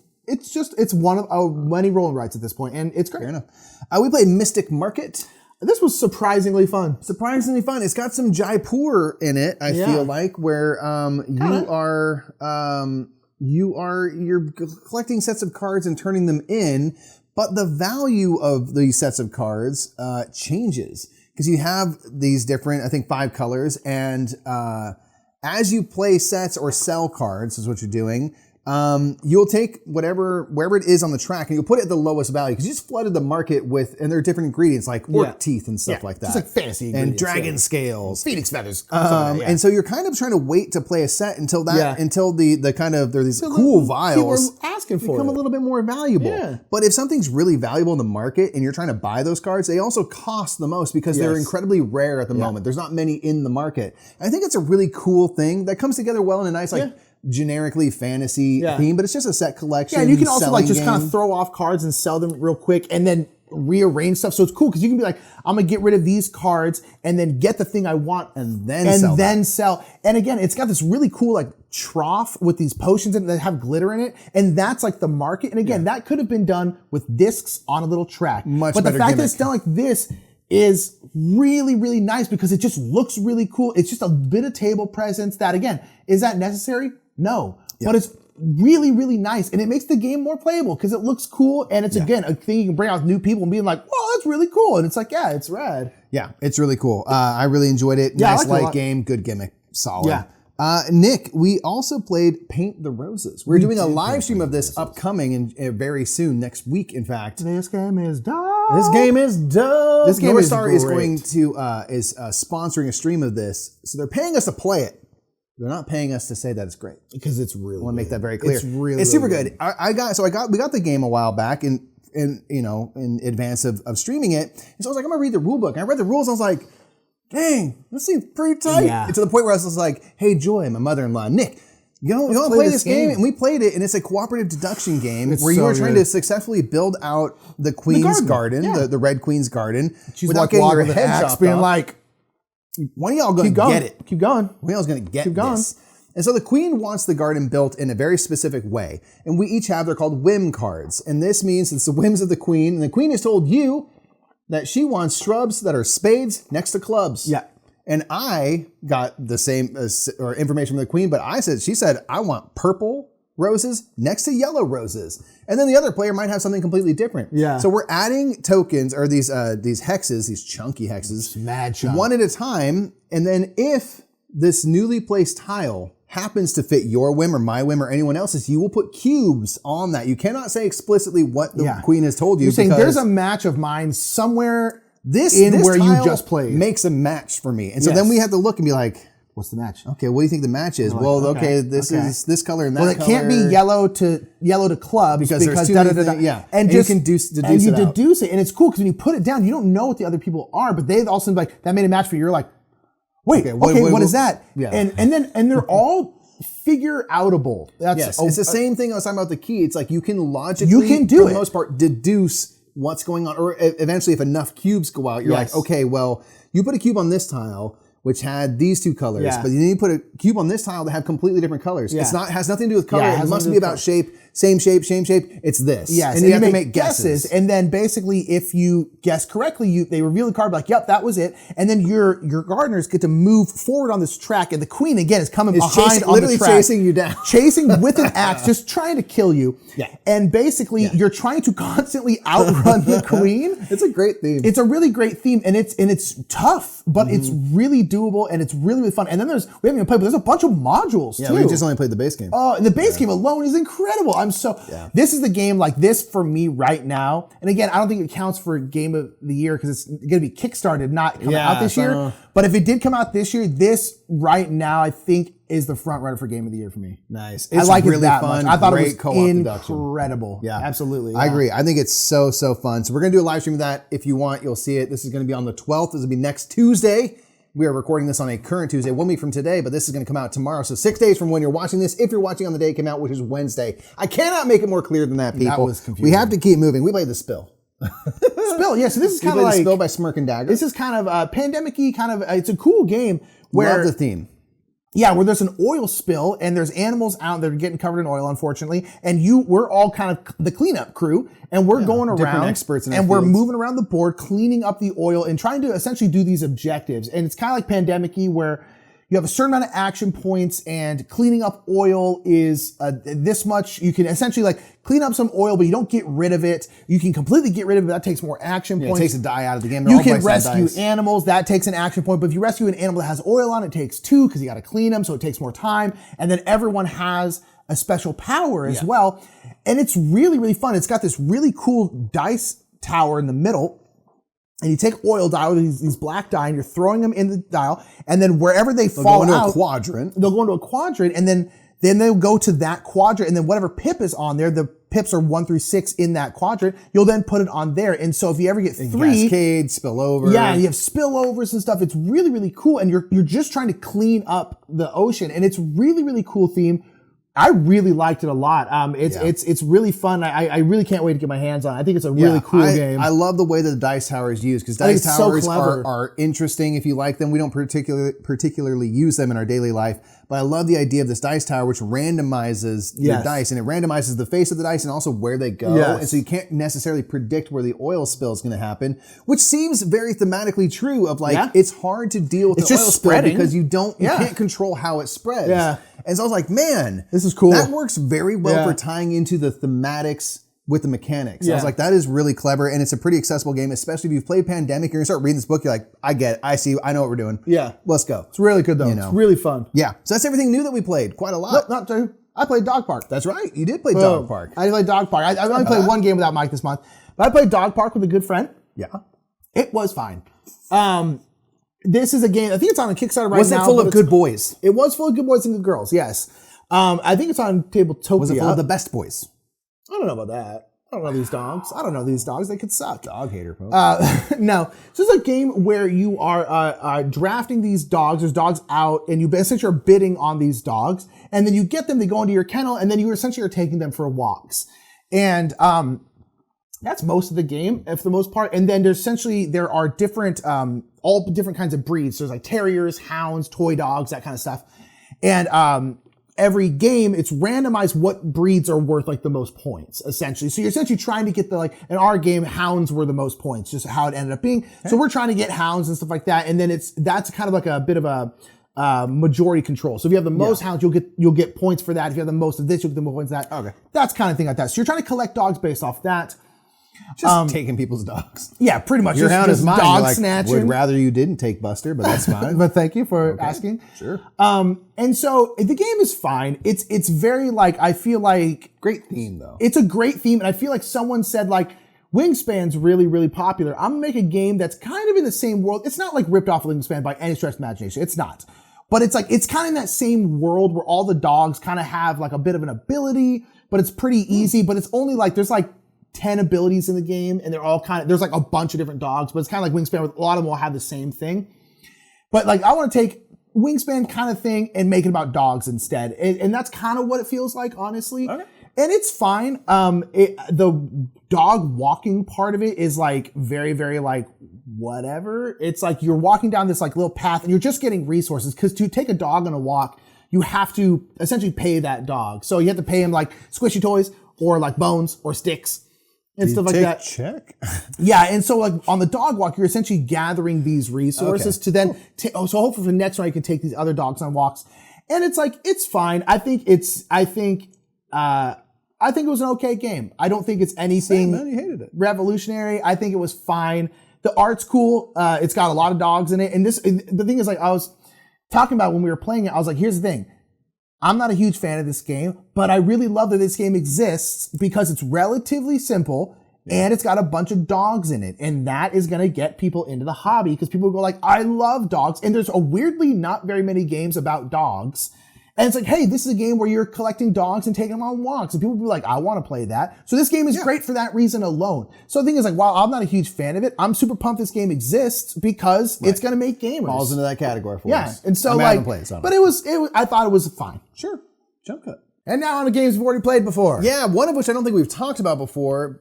one of many rolling rights at this point, and it's great. Fair enough. We played Mystic Market. This was surprisingly fun. It's got some Jaipur in it. I feel like where you're collecting sets of cards and turning them in, but the value of these sets of cards changes because you have these different, I think, 5 colors, and as you play sets or sell cards, is what you're doing. You'll take wherever it is on the track and you'll put it at the lowest value because you just flooded the market with, and there are different ingredients like orc teeth and stuff like that. Just like fantasy ingredients. And dragon scales. Phoenix feathers. And so you're kind of trying to wait to play a set until the kind of, there are these cool vials people are asking for become a little bit more valuable. Yeah. But if something's really valuable in the market and you're trying to buy those cards, they also cost the most because they're incredibly rare at the moment. There's not many in the market. And I think it's a really cool thing that comes together well in a nice generically fantasy theme, but it's just a set collection. Yeah, and you can also just kind of throw off cards and sell them real quick and then rearrange stuff. So it's cool because you can be like, I'm gonna get rid of these cards and then get the thing I want and then sell. And again, it's got this really cool trough with these potions in it that have glitter in it, and that's the market. And again, that could have been done with discs on a little track. But the fact that it's done like this is really, really nice because it just looks really cool. It's just a bit of table presence that, again, is that necessary? No, but it's really, really nice. And it makes the game more playable because it looks cool. And it's, again, a thing you can bring out with new people and being like, whoa, that's really cool. And it's it's rad. Yeah, it's really cool. I really enjoyed it. Nice light game, good gimmick. solid. Yeah. Nick, we also played Paint the Roses. We're doing a live stream of this upcoming and very soon, next week, in fact. This game is dope. This game is dope. This game Northstar is is going to sponsoring a stream of this, so they're paying us to play it. They're not paying us to say that it's great Because it's really I want to make that very clear. It's super good. We got the game a while back in advance of streaming it. And so I was like, I'm gonna read the rule book. And I read the rules and I was like, dang, this seems pretty tight. Yeah. And to the point where I was like, hey Joy, my mother-in-law, Nick, you want to play this game? And we played it, and it's a cooperative deduction game where you are trying to successfully build out the Queen's garden, the Red Queen's garden, She's without like getting your walking head the axe, chopped being off. like, One of y'all gonna get it. Keep going. One of y'all's gonna get Keep going. this. And so the queen wants the garden built in a very specific way. And we each have, they're called whim cards. And this means it's the whims of the queen. And the queen has told you that she wants shrubs that are spades next to clubs. Yeah. And I got the same or information from the queen, but she said, I want purple roses next to yellow roses. And then the other player might have something completely different. Yeah. So we're adding tokens or these hexes, these chunky hexes, mad chunk. one at a time. And then if this newly placed tile happens to fit your whim or my whim or anyone else's, you will put cubes on that. You cannot say explicitly what the queen has told you. You're saying there's a match of mine somewhere this where tile you just played. Makes a match for me. And so then we have to look and be like, what's the match? okay, what do you think the match is? Well, okay, this is this color and that color. Well, it can't be yellow to clubs because there's two different things. Yeah. And you just can deduce it. And it's cool because when you put it down, you don't know what the other people are, but they also like, that made a match for you. You're like, wait, what is that? Yeah. And they're all figure outable. It's the same thing I was talking about the key. It's like you can logically, for the most part, deduce what's going on. Or eventually, if enough cubes go out, you're like, okay, well, you put a cube on this tile, which had these two colors, but then you put a cube on this tile that have completely different colors. It's not has nothing to do with color. It must be about shape. Same shape. It's this. Yes, and you have to make guesses. And then basically, if you guess correctly, they reveal the card like, "Yep, that was it." And then your gardeners get to move forward on this track, and the queen again is coming behind on the track, chasing you down, chasing with an axe, just trying to kill you. Yeah. And basically, you're trying to constantly outrun the queen. It's a great theme. It's a really great theme, and it's tough, but it's really doable, and it's really fun. And then we haven't even played, but there's a bunch of modules too. We just only played the base game. Oh, and the base game alone is incredible. This is the game like this for me right now. And again, I don't think it counts for game of the year because it's going to be kickstarted, not come out this year. But if it did come out this year, this right now I think is the front runner for game of the year for me. Nice. It's really it that fun. Much. I thought great it was incredible. Yeah, absolutely. I agree. I think it's so fun. So we're going to do a live stream of that. If you want, you'll see it. This is going to be on the 12th. This will be next Tuesday. We are recording this on a current Tuesday, 1 week from today, but this is going to come out tomorrow. So 6 days from when you're watching this, if you're watching on the day it came out, which is Wednesday. I cannot make it more clear than that, people. That was confusing. We have to keep moving. We played The Spill. Spill, yeah. So this is kind of like... The Spill by Smirk and Dagger. This is kind of pandemic-y, it's a cool game where... Love the theme. Yeah, where there's an oil spill and there's animals out that are getting covered in oil, unfortunately. And we're all kind of the cleanup crew, and we're going around experts in and our we're fields. moving around the board, cleaning up the oil and trying to essentially do these objectives. And it's kind of like pandemic-y where you have a certain amount of action points and cleaning up oil is this much. You can essentially like clean up some oil, but you don't get rid of it. You can completely get rid of it. That takes more action points. It takes a die out of the game. You can rescue animals. That takes an action point. But if you rescue an animal that has oil on it, it takes 2 because you got to clean them. So it takes more time. And then everyone has a special power as well. And it's really, really fun. It's got this really cool dice tower in the middle. And you take oil dial, these black die, and you're throwing them in the dial. And then wherever they fall into out, a quadrant. They'll go into a quadrant, and then they'll go to that quadrant, and then whatever pip is on there, the pips are 1 through 6 in that quadrant. You'll then put it on there. And so if you ever get 3, cascade, spillover. Yeah, you have spillovers and stuff. It's really, really cool. And you're just trying to clean up the ocean. And it's really, really cool theme. I really liked it a lot. It's really fun. I really can't wait to get my hands on it. I think it's a really cool game. I love the way that the dice tower is used because dice towers are interesting if you like them. We don't particularly use them in our daily life, but I love the idea of this dice tower which randomizes your dice, and it randomizes the face of the dice and also where they go. And so you can't necessarily predict where the oil spill is going to happen, which seems very thematically true of like it's hard to deal with the oil spill because you can't control how it spreads. And so I was like, man, this is cool. That works very well for tying into the thematics with the mechanics. I was like, that is really clever, and it's a pretty accessible game, especially if you've played Pandemic. You're gonna start reading this book. You're like, I get it. I see. I know what we're doing. Yeah. Let's go. It's really good, though. It's really fun. Yeah. So that's everything new that we played. Quite a lot. Not true. I played Dog Park. That's right. You did play Dog Park. I played Dog Park. I only played one game without Mike this month, but I played Dog Park with a good friend. Yeah. It was fine. This is a game, I think it's on a Kickstarter right now. Was it full of good boys? It was full of good boys and good girls, yes. I think it's on Tabletopia. Was it full of the best boys? I don't know about that. I don't know these dogs. I don't know these dogs. They could suck. Dog hater, folks. No. So it's a game where you are drafting these dogs. There's dogs out, and you essentially are bidding on these dogs. And then you get them, they go into your kennel, and then you essentially are taking them for walks. And that's most of the game, for the most part. And then there are different, all different kinds of breeds. So there's like terriers, hounds, toy dogs, that kind of stuff. And every game, it's randomized what breeds are worth like the most points, essentially. So you're essentially trying to get in our game, hounds were the most points, just how it ended up being. Okay. So we're trying to get hounds and stuff like that. And then that's kind of like a bit of a majority control. So if you have the most hounds, you'll get points for that. If you have the most of this, you'll get the most points of that. Okay. That's kind of thing like that. So you're trying to collect dogs based off that. Just taking people's dogs. Yeah, pretty much. Your hound is mine. Dog snatching. Would rather you didn't take Buster, but that's fine. But thank you for asking. Sure. And so the game is fine. It's very I feel like great theme though. It's a great theme, and I feel like someone said Wingspan's really, really popular. I'm gonna make a game that's kind of in the same world. It's not ripped off of Wingspan by any stretch of imagination. It's not. But it's it's kind of in that same world where all the dogs kind of have a bit of an ability, but it's pretty easy. But it's only there's 10 abilities in the game, and they're all there's a bunch of different dogs, but it's kind of like Wingspan, where a lot of them will have the same thing. But I want to take Wingspan kind of thing and make it about dogs instead. And that's kind of what it feels like, honestly. Okay. And it's fine. The dog walking part of it is very, very whatever. It's you're walking down this little path, and you're just getting resources, because to take a dog on a walk, you have to essentially pay that dog. So you have to pay him squishy toys or bones or sticks and stuff like that. Check. Yeah, and so on the dog walk, you're essentially gathing these resources to then. So hopefully for the next one, you can take these other dogs on walks, and it's it's fine. I think it was an okay game. I don't think it's anything you hated it. revolutionary. I think it was fine. The art's cool. It's got a lot of dogs in it, and the thing is I was talking about when we were playing it. I was here's the thing. I'm not a huge fan of this game, but I really love that this game exists because it's relatively simple and it's got a bunch of dogs in it. And that is going to get people into the hobby, because people go I love dogs. And there's weirdly not very many games about dogs. And it's hey, this is a game where you're collecting dogs and taking them on walks. And people will be I want to play that. So this game is great for that reason alone. So the thing is while I'm not a huge fan of it, I'm super pumped this game exists because it's going to make gamers. Falls into that category for us. Yeah. And so but it was, I thought it was fine. Sure. Jump cut. And now on the games we've already played before. Yeah, one of which I don't think we've talked about before,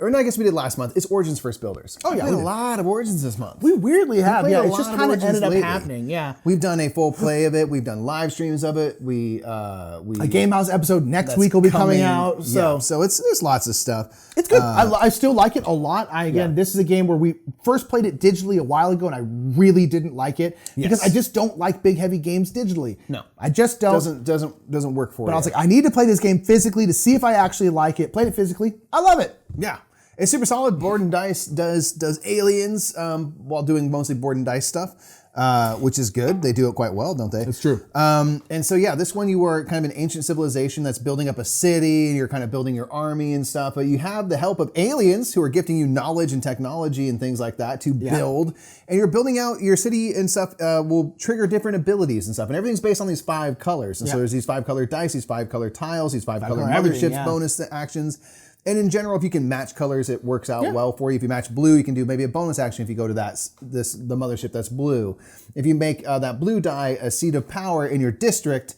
I guess we did last month. It's Origins First Builders. Oh yeah, we played a lot of Origins this month. We weirdly have. Yeah, it's just kind of ended up lately. happening. Yeah, we've done a full play of it. We've done live streams of it. A Game House episode next week will be coming out. So there's lots of stuff. It's good. I still like it a lot. This is a game where we first played it digitally a while ago, and I really didn't like it because I just don't like big heavy games digitally. No, I just don't. Doesn't work for me. But I was I need to play this game physically to see if I actually like it. Played it physically. I love it. Yeah. It's super solid. Board and Dice does aliens while doing mostly board and dice stuff, which is good. They do it quite well, don't they? It's true. And so this one you are kind of an ancient civilization that's building up a city, and you're kind of building your army and stuff, but you have the help of aliens who are gifting you knowledge and technology and things like that to build, and you're building out your city and stuff will trigger different abilities and stuff, and everything's based on these 5 colors. And so there's these 5 colored dice, these 5 colored tiles, these 5 colored motherships, bonus actions. And in general, if you can match colors, it works out well for you. If you match blue, you can do maybe a bonus action if you go to the mothership that's blue. If you make that blue die a seat of power in your district,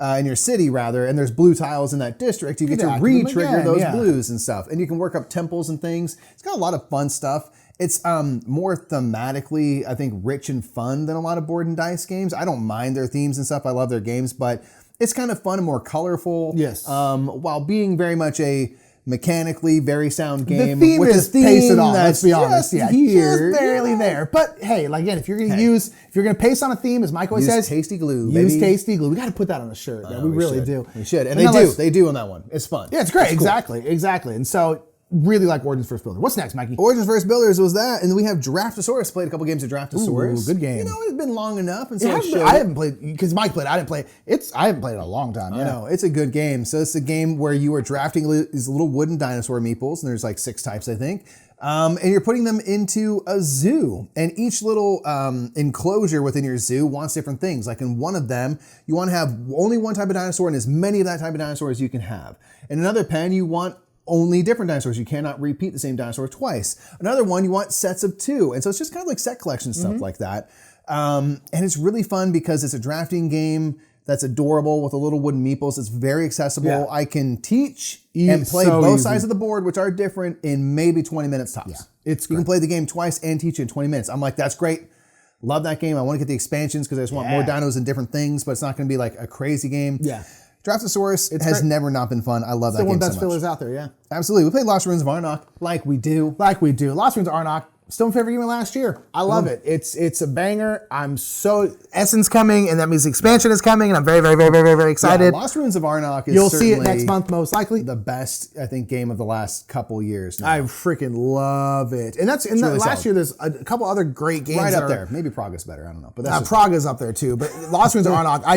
in your city rather, and there's blue tiles in that district, you get to re-trigger those blues and stuff. And you can work up temples and things. It's got a lot of fun stuff. It's more thematically, I think, rich and fun than a lot of board and dice games. I don't mind their themes and stuff. I love their games, but it's kind of fun and more colorful. Yes. While being very much a mechanically very sound game. The theme with is a theme pace it on. Let's be honest, just just barely there. But hey, like again, if you're gonna pace on a theme, as Mike always says, tasty glue. Use tasty glue. We got to put that on a shirt. Man. We really do. We should, and they do on that one. It's fun. Yeah, it's great. Exactly. And so. Really like Origins First Builder. What's next, Mikey? Origins First Builders was that, and then we have Draftasaurus. Played a couple games of Draftasaurus. Ooh, good game. You know, it's been long enough, and so I haven't played because Mike played. I didn't play. I haven't played it in a long time. I know it's a good game. So it's a game where you are drafting these little wooden dinosaur meeples, and there's like 6 types, I think. And you're putting them into a zoo, and each little enclosure within your zoo wants different things. Like in one of them, you want to have only one type of dinosaur and as many of that type of dinosaur as you can have. In another pen, you want only different dinosaurs. You cannot repeat the same dinosaur twice. Another one, you want sets of 2. And so it's just kind of like set collection stuff like that. And it's really fun because it's a drafting game that's adorable with the little wooden meeples. It's very accessible. Yeah. I can teach and play both sides of the board, which are different, in maybe 20 minutes tops. Yeah, you can play the game twice and teach it in 20 minutes. I'm like, that's great. Love that game. I want to get the expansions because I just want more dinos and different things, but it's not going to be like a crazy game. Yeah. Draftasaurus has never not been fun. I love that game so much. It's one of the best fillers out there, yeah. Absolutely. We played Lost Ruins of Arnak like we do. Lost Ruins of Arnak, still my favorite game of last year. I love it. It's a banger. I'm so... Essence coming, and that means expansion is coming, and I'm very, very, very, very, very excited. Yeah, Lost Ruins of Arnak is You'll see it next month, most likely. The best, I think, game of the last couple years now. I freaking love it. And really last year, there's a couple other great games. Right up there. Maybe Praga's better. I don't know. But that's Praga's up there, too. But Lost Ruins of Arnak, I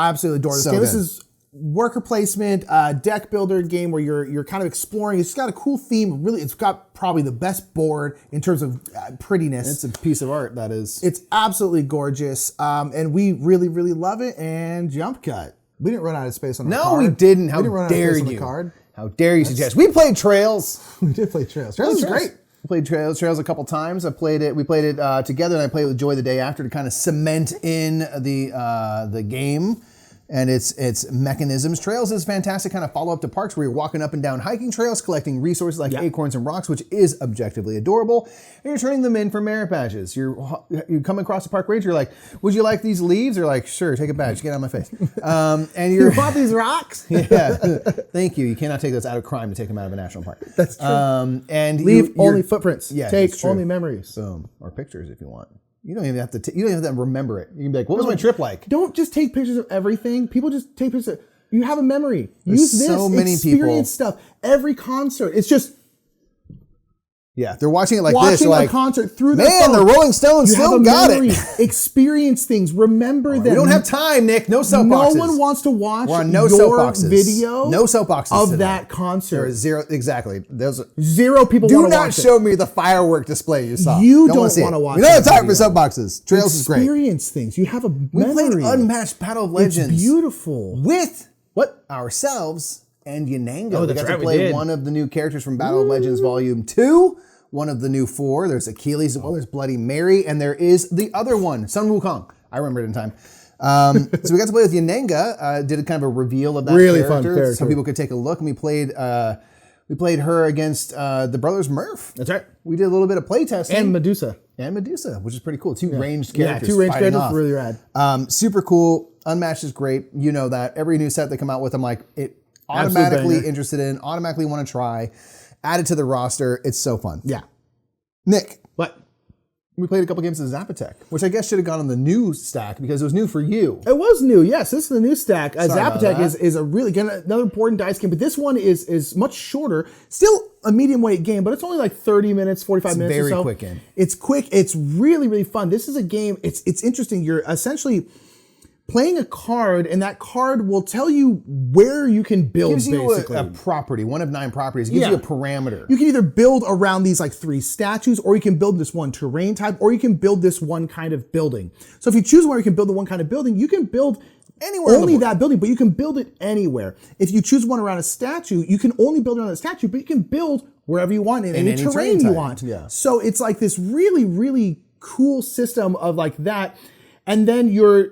absolutely adore this game. This is worker placement, deck builder game where you're kind of exploring. It's got a cool theme. Really, it's got probably the best board in terms of prettiness. It's a piece of art, that is. It's absolutely gorgeous, and we really, really love it. And jump cut. We didn't run out of space on the card. No, we didn't. How dare you? How dare you suggest? We played Trails. We did play Trails. Trails is great. We played Trails a couple times. We played it together, and I played it with Joy the day after to kind of cement in the game and its mechanisms. Trails is fantastic kind of follow-up to Parks where you're walking up and down hiking trails, collecting resources like acorns and rocks, which is objectively adorable, and you're turning them in for merit badges. You come across a park ranger, you're like, would you like these leaves? They're like, sure, take a badge, get out of my face. And you bought these rocks? Yeah, thank you. You cannot take those out of crime to take them out of a national park. That's true. And leave only footprints. Yeah, take only memories. Boom. Or pictures if you want. You don't even have to remember it. You can be like, what was my trip like? Don't just take pictures of everything. People just take pictures. You have a memory. Use this. So many experience stuff. Every concert. It's just... Yeah, they're watching it like this. Watching like, a concert through their phone. The Rolling Stones still got it. Experience things. Remember them. We don't have time, Nick. No soapboxes. No one wants to watch We're on no your soapboxes. Video no soapboxes of today. that concert. There is zero. Exactly. There's zero people want to watch it. Do not show me the firework display you saw. You don't want to watch it. We don't have time for soapboxes. Trails is great. Experience things. You have a memory. We played Unmatched Battle of Legends. It's beautiful. With ourselves and Yananga. Oh, we got to play one of the new characters from Battle of Legends Volume 2. One of the new 4. There's Achilles, there's Bloody Mary, and there is the other one, Sun Wukong. I remember it in time. So we got to play with Yananga. Did a kind of a reveal of that really fun character. So people could take a look. And we played her against the brothers Murph. That's right. We did a little bit of play testing. And Medusa, which is pretty cool. 2 ranged characters. Yeah, 2 ranged characters, really rad. Super cool. Unmatched is great. You know that. Every new set they come out with, I'm like, automatically interested in, automatically want to try. Add it to the roster. It's so fun. Yeah. Nick. What? We played a couple games of Zapotec, which I guess should have gone on the new stack because it was new for you. It was new, yes. This is the new stack. Zapotec is a really, again, another important dice game, but this one is much shorter. Still a medium weight game, but it's only like 30 minutes, 45 minutes or so. Very quick game. It's quick. It's really, really fun. This is a game, it's interesting. You're essentially playing a card, and that card will tell you where you can build, gives you basically. A property, one of 9 properties. It gives you a parameter. You can either build around these like 3 statues, or you can build this one terrain type, or you can build this one kind of building. So if you choose where you can build the one kind of building, you can build anywhere only that building, but you can build it anywhere. If you choose one around a statue, you can only build around that statue, but you can build wherever you want in any terrain you want. Yeah. So it's like this really, really cool system of like that. And then you're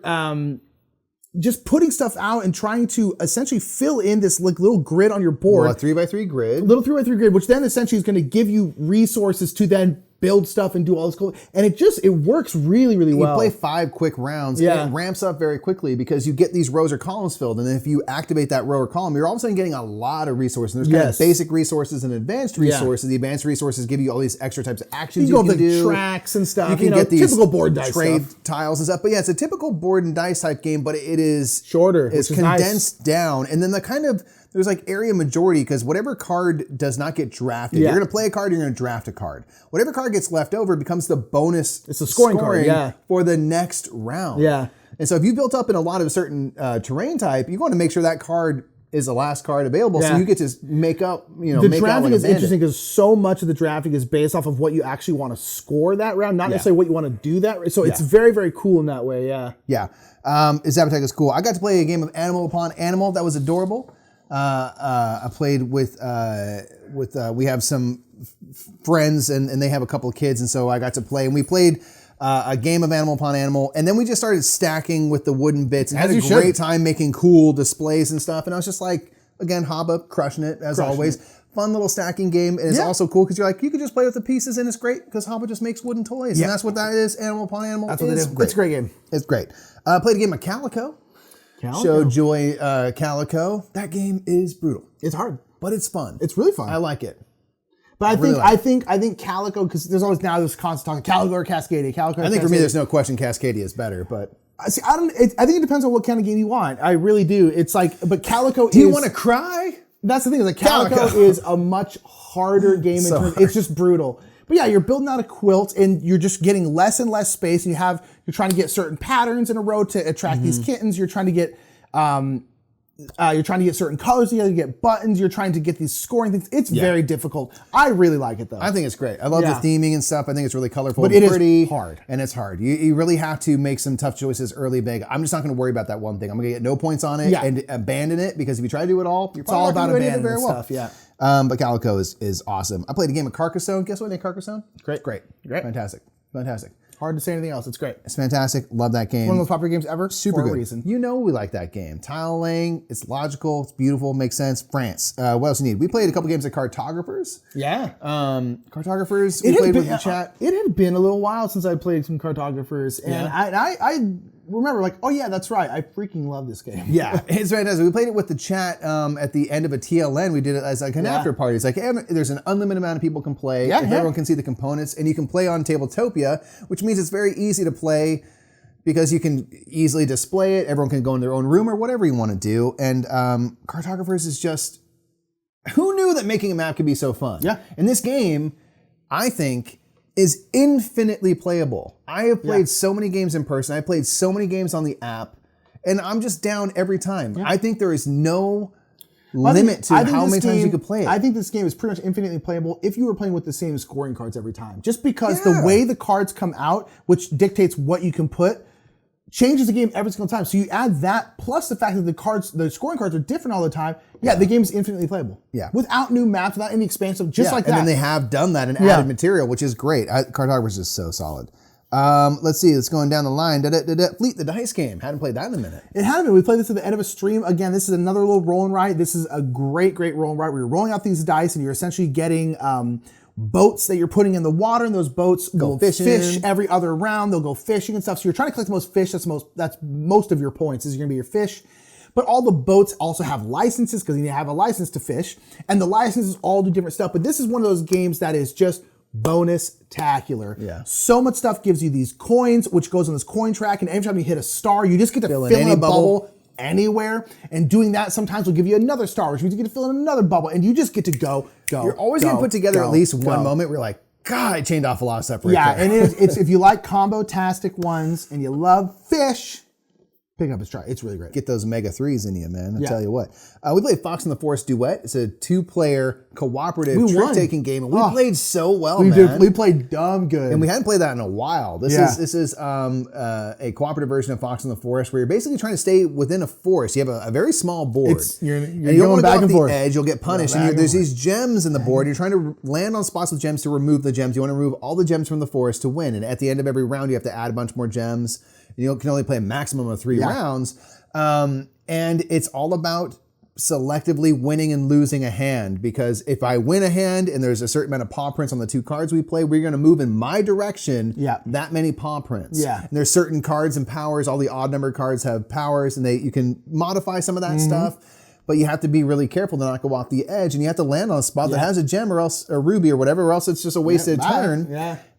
just putting stuff out and trying to essentially fill in this like little grid on your board. Well, a 3x3 grid. Little 3x3 grid, which then essentially is going to give you resources to then build stuff and do all this cool. And it works really, really well. You play 5 quick rounds, and it ramps up very quickly because you get these rows or columns filled. And then if you activate that row or column, you're all of a sudden getting a lot of resources. And there's kind of basic resources and advanced resources. The advanced resources give you all these extra types of actions you can do. Tracks and stuff. You can get these typical board dice trade stuff. tiles and stuff. But yeah, it's a typical board and dice type game, but it is shorter. It's condensed down. And then there's like area majority because whatever card does not get drafted, you're going to play a card, you're going to draft a card. Whatever card gets left over becomes the bonus. It's a scoring card, for the next round. Yeah. And so if you built up in a lot of a certain terrain type, you want to make sure that card is the last card available, so you get to make up, the drafting is interesting because so much of the drafting is based off of what you actually want to score that round, not necessarily what you want to do that. So it's very, very cool in that way. Yeah. Yeah. Zapotec is cool. I got to play a game of Animal Upon Animal that was adorable. I played with we have some friends and they have a couple of kids, and so I got to play, and we played a game of Animal Upon Animal, and then we just started stacking with the wooden bits and had a great time making cool displays and stuff. And I was just like, again, Haba crushing it as always. Fun little stacking game, and it's also cool because you're like, you can just play with the pieces, and it's great because Haba just makes wooden toys, and that's what that is. Animal Upon Animal. That's what it is. It's a great game. It's great. Played a game of Calico. Show Joy Calico. That game is brutal. It's hard, but it's fun. It's really fun. I like it. But I think Calico, because there's always now this constant talking Calico or Cascadia. Calico. I think for me, there's no question Cascadia is better, but see, I think it depends on what kind of game you want. I really do. It's like, but Calico. Do you want to cry? That's the thing. Is like Calico is a much harder game. It's just brutal. But yeah, you're building out a quilt, and you're just getting less and less space, and you're trying to get certain patterns in a row to attract these kittens. You're trying to get certain colors. You get buttons. You're trying to get these scoring things. It's very difficult. I really like it though. I think it's great. I love the theming and stuff. I think it's really colorful, but it pretty. Is hard, and it's hard. You really have to make some tough choices early, big. I'm just not going to worry about that one thing. I'm going to get no points on it and abandon it because if you try to do it all, you're probably not going to do it very well. Stuff. Yeah. But Calico is awesome. I played a game of Carcassonne. Guess what name Carcassonne? Great. Fantastic. Hard to say anything else. It's great. It's fantastic. Love that game. One of the most popular games ever. Super good. A reason. You know we like that game. Tile laying. It's logical. It's beautiful. Makes sense. France. What else you need? We played a couple games of Cartographers. Yeah. Cartographers. We played with the chat. It had been a little while since I played some Cartographers, and I remember like, oh yeah, that's right. I freaking love this game. Yeah, it's fantastic. We played it with the chat at the end of a TLN. We did it as like an after party. It's like there's an unlimited amount of people can play. Everyone can see the components, and you can play on Tabletopia, which means it's very easy to play because you can easily display it. Everyone can go in their own room or whatever you want to do. And Cartographers is just, who knew that making a map could be so fun? Yeah. And this game, I think, is infinitely playable. I have played so many games in person. I played so many games on the app, and I'm just down every time. I think there is no limit to how many times you could play it. I think this game is pretty much infinitely playable if you were playing with the same scoring cards every time. Just because the way the cards come out, which dictates what you can put, changes the game every single time. So you add that plus the fact that the scoring cards are different all the time. Yeah, the game is infinitely playable. Yeah. Without new maps, without any expansive, just like that. And then they have done that and added material, which is great. Cartographers is so solid. Let's see, it's going down the line. Fleet the Dice game. Hadn't played that in a minute. It hadn't been. We played this at the end of a stream. Again, this is another little roll and write. This is a great roll and write where you're rolling out these dice and you're essentially getting boats that you're putting in the water, and those boats go fish every other round. They'll go fishing and stuff. So you're trying to collect the most fish. That's most of your points is going to be your fish. But all the boats also have licenses because you need to have a license to fish. And the licenses all do different stuff. But this is one of those games that is just bonus-tacular. Yeah. So much stuff gives you these coins, which goes on this coin track. And every time you hit a star, you just get to fill in a bubble anywhere. And doing that sometimes will give you another star, which means you get to fill in another bubble. And you just get to go. You're always going to put together at least one moment where you're like, God, I chained off a lot of stuff right there. And it's if you like combo-tastic ones and you love fish, pick up his try. It's really great. Get those Mega 3s in you, man. I'll tell you what. We played Fox and the Forest Duet. It's a 2-player cooperative trick-taking game. And we played so well, man. We played dumb good. And we hadn't played that in a while. This is a cooperative version of Fox and the Forest where you're basically trying to stay within a forest. You have a very small board. You're going back and forth. The edge, you'll get punished. And there's these gems in the board. You're trying to land on spots with gems to remove the gems. You want to remove all the gems from the forest to win. And at the end of every round, you have to add a bunch more gems. You can only play a maximum of 3 rounds. And it's all about selectively winning and losing a hand, because if I win a hand and there's a certain amount of paw prints on the 2 cards we play, we're going to move in my direction that many paw prints. And there's certain cards and powers. All the odd number cards have powers, and you can modify some of that stuff, but you have to be really careful to not go off the edge, and you have to land on a spot that has a gem or else a ruby or whatever, or else it's just a wasted turn.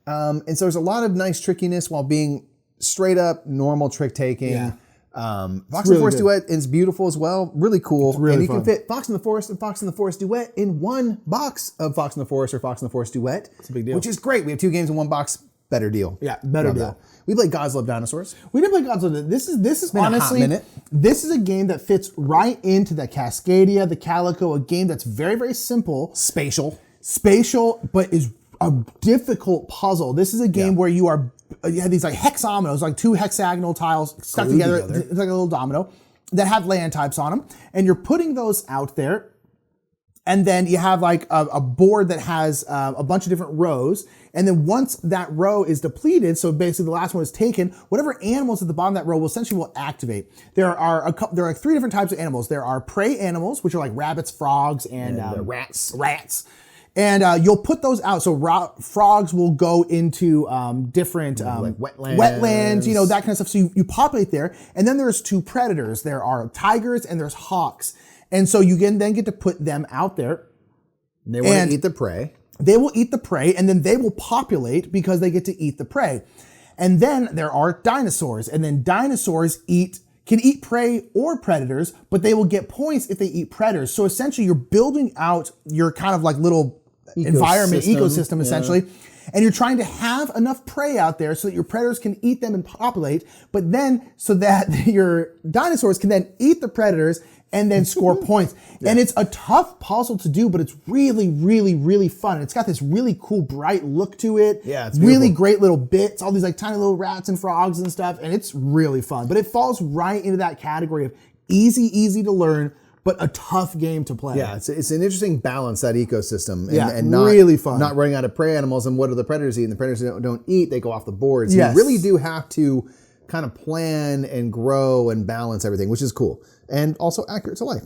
And so there's a lot of nice trickiness while being straight up normal trick taking. Fox and the Forest Duet is beautiful as well. Really cool. Really and you fun. can fit Fox in the Forest and Fox in the Forest Duet in one box of Fox in the Forest or Fox in the Forest Duet. It's a big deal. Which is great. We have 2 games in one box. Better deal. Yeah, better deal. That. We played Gods Love Dinosaurs. We didn't play Gods Love. This is honestly, this is a game that fits right into the Cascadia, the Calico, a game that's very, very simple. Spatial, but is a difficult puzzle. This is a game where you have these like hexamonos, like 2 hexagonal tiles stuck together. It's like a little domino that have land types on them. And you're putting those out there. And then you have like a board that has a bunch of different rows. And then once that row is depleted, so basically the last one is taken, whatever animals at the bottom of that row will activate. There are 3 different types of animals. There are prey animals, which are like rabbits, frogs, and rats. And you'll put those out. So frogs will go into different like wetlands, that kind of stuff. So you populate there. And then there's 2 predators. There are tigers and there's hawks. And so you can then get to put them out there. They want to eat the prey. They will eat the prey, and then they will populate because they get to eat the prey. And then there are dinosaurs. And then dinosaurs can eat prey or predators, but they will get points if they eat predators. So essentially you're building out your kind of like little ecosystem essentially. And you're trying to have enough prey out there so that your predators can eat them and populate, but then so that your dinosaurs can then eat the predators and then score points. And it's a tough puzzle to do, but it's really, really, really fun. And it's got this really cool, bright look to it. Yeah, it's really great little bits, all these like tiny little rats and frogs and stuff. And it's really fun. But it falls right into that category of easy to learn, but a tough game to play. Yeah, it's an interesting balance, that ecosystem. And not, really fun. Not running out of prey animals, and what do the predators eat? And the predators don't eat, they go off the board. So you really do have to kind of plan and grow and balance everything, which is cool. And also accurate to life.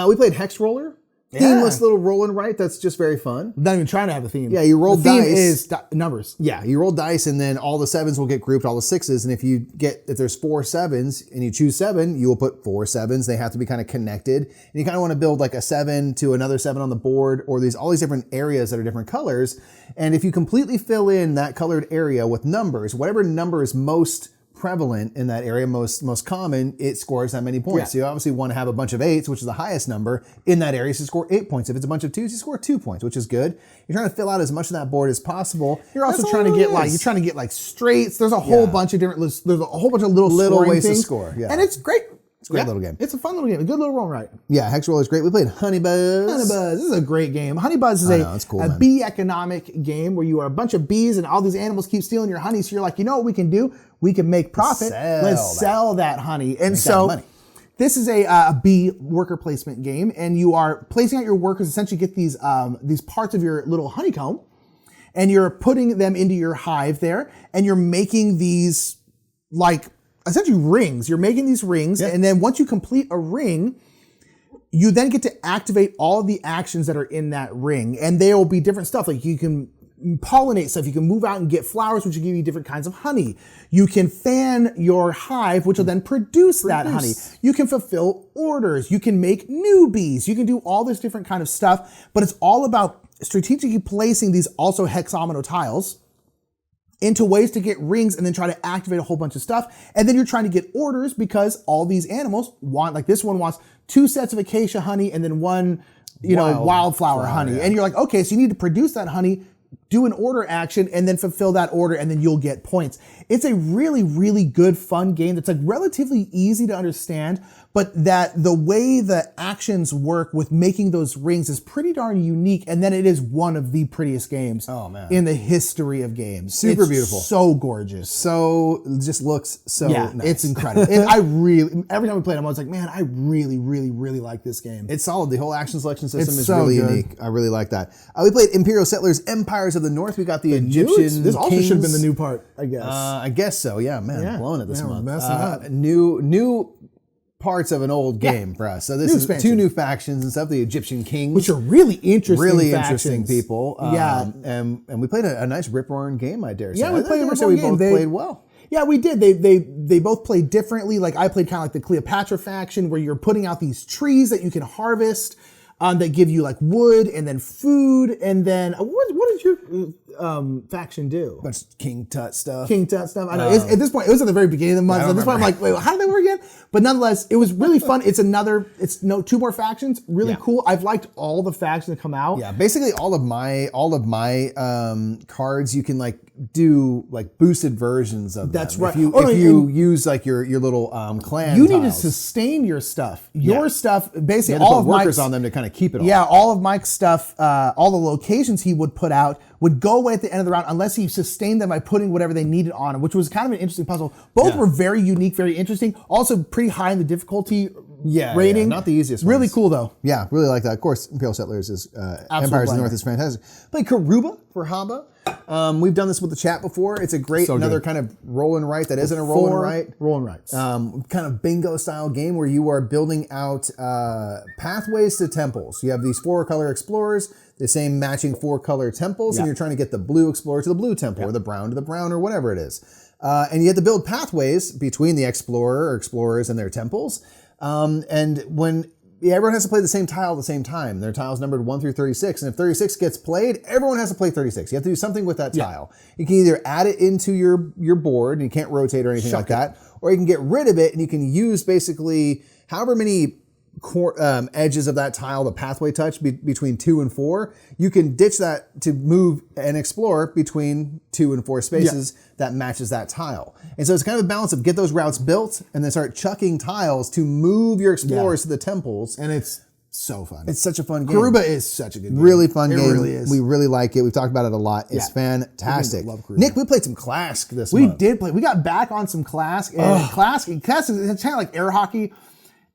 We played Hex Roller. Themeless little roll and write that's just very fun. I'm not even trying to have a theme. Yeah, you roll the dice. Theme is numbers. Yeah, you roll dice, and then all the 7s will get grouped, all the 6s. And if there's 4 7s and you choose 7, you will put 4 7s. They have to be kind of connected. And you kind of want to build like a 7 to another 7 on the board, or all these different areas that are different colors. And if you completely fill in that colored area with numbers, whatever number is most prevalent in that area, most common, it scores that many points. So you obviously want to have a bunch of 8s, which is the highest number in that area, so you score 8 points. If it's a bunch of 2s, you score 2 points, which is good. You're trying to fill out as much of that board as possible. You're also trying to get like straights. There's a whole bunch of different. There's a whole bunch of little ways things to score. Yeah, and it's great. It's a great little game. It's a fun little game. A good little roll right. Yeah, Hex Roller is great. We played Honey Buzz. Honey Buzz. This is a great game. Honey Buzz is a bee economic game where you are a bunch of bees and all these animals keep stealing your honey. So you're like, you know what we can do? We can make profit. Let's sell that honey. And so this is a bee worker placement game, and you are placing out your workers. Essentially, get these parts of your little honeycomb, and you're putting them into your hive there, and you're making these like essentially rings. You're making these rings, and then once you complete a ring, you then get to activate all of the actions that are in that ring, and there will be different stuff. Like you can pollinate stuff. You can move out and get flowers, which will give you different kinds of honey. You can fan your hive, which will then produce that honey. You can fulfill orders. You can make new bees. You can do all this different kind of stuff, but it's all about strategically placing these also hexagonal tiles into ways to get rings and then try to activate a whole bunch of stuff. And then you're trying to get orders because all these animals want, like this one wants 2 sets of acacia honey and then 1, wildflower honey. Yeah. And you're like, okay, so you need to produce that honey, do an order action, and then fulfill that order, and then you'll get points. It's a really, really good, fun game that's like relatively easy to understand, but that the way the actions work with making those rings is pretty darn unique, and then it is one of the prettiest games in the history of games. Super beautiful. So gorgeous. So, just looks so nice. It's incredible. And every time we played it, I was like, man, I really, really, really like this game. It's solid. The whole action selection system is really unique. I really like that. We played Imperial Settlers Empires of the North. We got the Egyptian This also should have been the new part, I guess. I guess so. Yeah, man, blowing it this month. Messing up. New parts of an old game for us. So this is expansion. 2 new factions and stuff. The Egyptian Kings, which are really interesting. really factions. interesting people. And we played a nice rip-roaring game, I dare say. Yeah, we played a game. rip-roaring We both game. played well. Yeah, we did. They both played differently. Like I played kind of like the Cleopatra faction, where you're putting out these trees that you can harvest, that give you like wood and then food, and then what did your faction do? Bunch of King Tut stuff. King Tut stuff. I know. At this point, it was at the very beginning of the month. So at this point, I'm like, wait, how did they work again? But nonetheless, it was really fun. It's 2 more factions. Really cool. I've liked all the factions that come out. Yeah, basically all of my cards you can like do like boosted versions of. That's them. right. If you use like your little clan. You need to tiles. sustain your stuff. Your stuff, basically, You have to all put of workers Mike's, on them to kind of keep it all. Yeah, all of Mike's stuff, all the locations he would put out would go away at the end of the round unless he sustained them by putting whatever they needed on them, which was kind of an interesting puzzle. Both were very unique, very interesting. Also pretty high in the difficulty rating. Not the easiest Really ones. cool though. Yeah, really like that. Of course, Imperial Settlers is Empires of the North is fantastic. Played Karuba for Haba. We've done this with the chat before. It's a great, another kind of roll and write that isn't a roll and write. Roll and writes. Kind of bingo style game where you are building out pathways to temples. You have these 4-color explorers, the same matching 4-color temples, and you're trying to get the blue explorer to the blue temple or the brown to the brown or whatever it is. And you have to build pathways between the explorer or explorers and their temples. And when everyone has to play the same tile at the same time. Their tile's numbered 1 through 36. And if 36 gets played, everyone has to play 36. You have to do something with that tile. You can either add it into your board, and you can't rotate or anything like that, or you can get rid of it, and you can use basically however many edges of that tile, the pathway touch between 2 and 4, you can ditch that to move and explore between 2 and 4 spaces that matches that tile. And so it's kind of a balance of get those routes built and then start chucking tiles to move your explorers to the temples. And it's so fun. It's such a fun game. Karuba is such a good game. Really fun game. It really is. We really like it. We've talked about it a lot. It's fantastic. Love Karuba. Nick, we played some Klask this We month. did play. We got back on some Klask. And Klask is kind of like air hockey.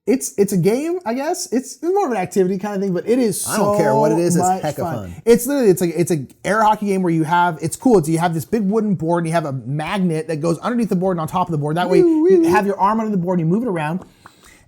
It's a game, I guess. It's more of an activity kind of thing, but it is so I don't care what it is. It's much heck of fun. It's literally it's an air hockey game where it's cool. You have this big wooden board and you have a magnet that goes underneath the board and on top of the board. That way you have your arm under the board and you move it around.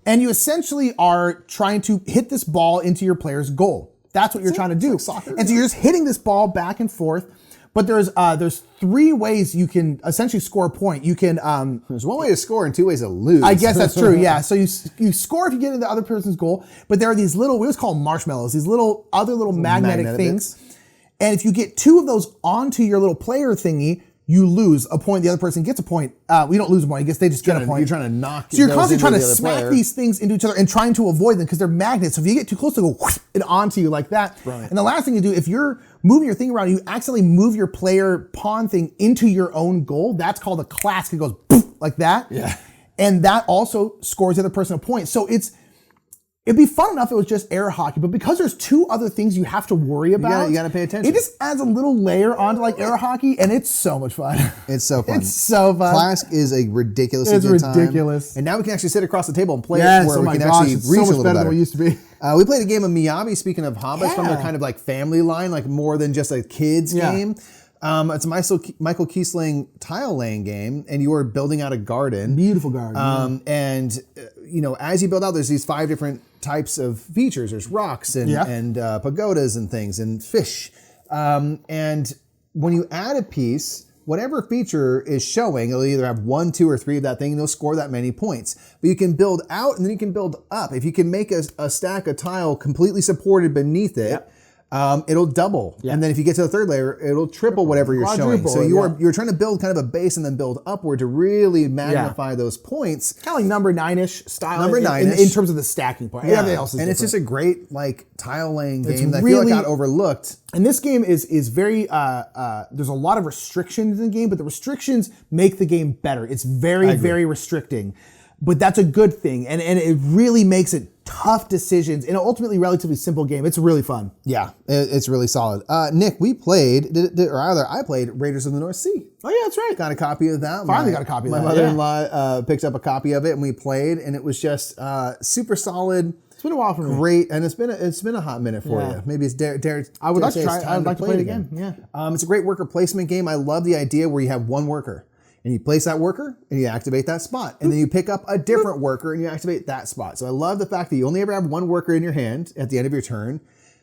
And you essentially are trying to hit this ball into your player's goal. That's what you're trying to do. Like soccer. And so you're just hitting this ball back and forth. But there's 3 ways you can essentially score a point. You can There's 1 way to score and 2 ways to lose. I guess that's true. Yeah. So you score if you get into the other person's goal. But there are these little, we always call them marshmallows. These other little magnetic things. Bits. And if you get 2 of those onto your little player thingy, you lose a point. The other person gets a point. We don't lose a point. I guess they just get a point. You're trying to knock. So you're constantly trying to the other smack player. these things into each other and trying to avoid them because they're magnets. So if you get too close, they'll go whoosh, it onto you like that. Right. And the last thing you do, if you're moving your thing around, you accidentally move your player pawn thing into your own goal. That's called a Klask. It goes poof, like that. Yeah. And that also scores the other person a point. So it'd be fun enough if it was just air hockey, but because there's 2 other things you have to worry about, you gotta pay attention. It just adds a little layer onto like air hockey, and it's so much fun. It's so fun. It's so fun. Klask is a ridiculously good time. Ridiculous. And now we can actually sit across the table and play Yes, it where oh we my can gosh, actually it's reach so a much little better better. than we used to be. We played a game of Miyabi, speaking of Hobbits, from their Yeah. kind of like family line, like more than just a kid's Yeah. game. It's a Michael Kiesling tile laying game, and you are building out a garden. Beautiful garden. And as you build out, there's these 5 different types of features. There's rocks and pagodas and things and fish. And when you add a piece, whatever feature is showing, it'll either have 1, 2, or 3 of that thing, and it'll score that many points. But you can build out and then you can build up. If you can make a stack of tile completely supported beneath it, it'll double. And then if you get to the 3rd layer, it'll triple whatever you're showing. Quadruple, So you're trying to build kind of a base and then build upward to really magnify those points. Kind of like number 9-ish style. Number in 9-ish. terms of the stacking point. Everything else is and different. it's just a great like tile laying game that I really- feel like got overlooked. And this game is very, there's a lot of restrictions in the game, but the restrictions make the game better. It's very, very restricting. But that's a good thing. And it really makes it tough decisions in an ultimately relatively simple game. It's really fun. Yeah, it's really solid. Nick, we played, I played Raiders of the North Sea. Oh yeah, that's right. Got a copy of that. Finally got a copy of my that. My mother-in-law picked up a copy of it and we played, and it was just super solid. It's been a while for me. Great, and it's been a hot minute for you. Maybe it's I would like to try. I'd like to play it again. Yeah. It's a great worker placement game. I love the idea where you have 1 worker. And you place that worker and you activate that spot. And then you pick up a different worker and you activate that spot. So I love the fact that you only ever have one worker in your hand at the end of your turn.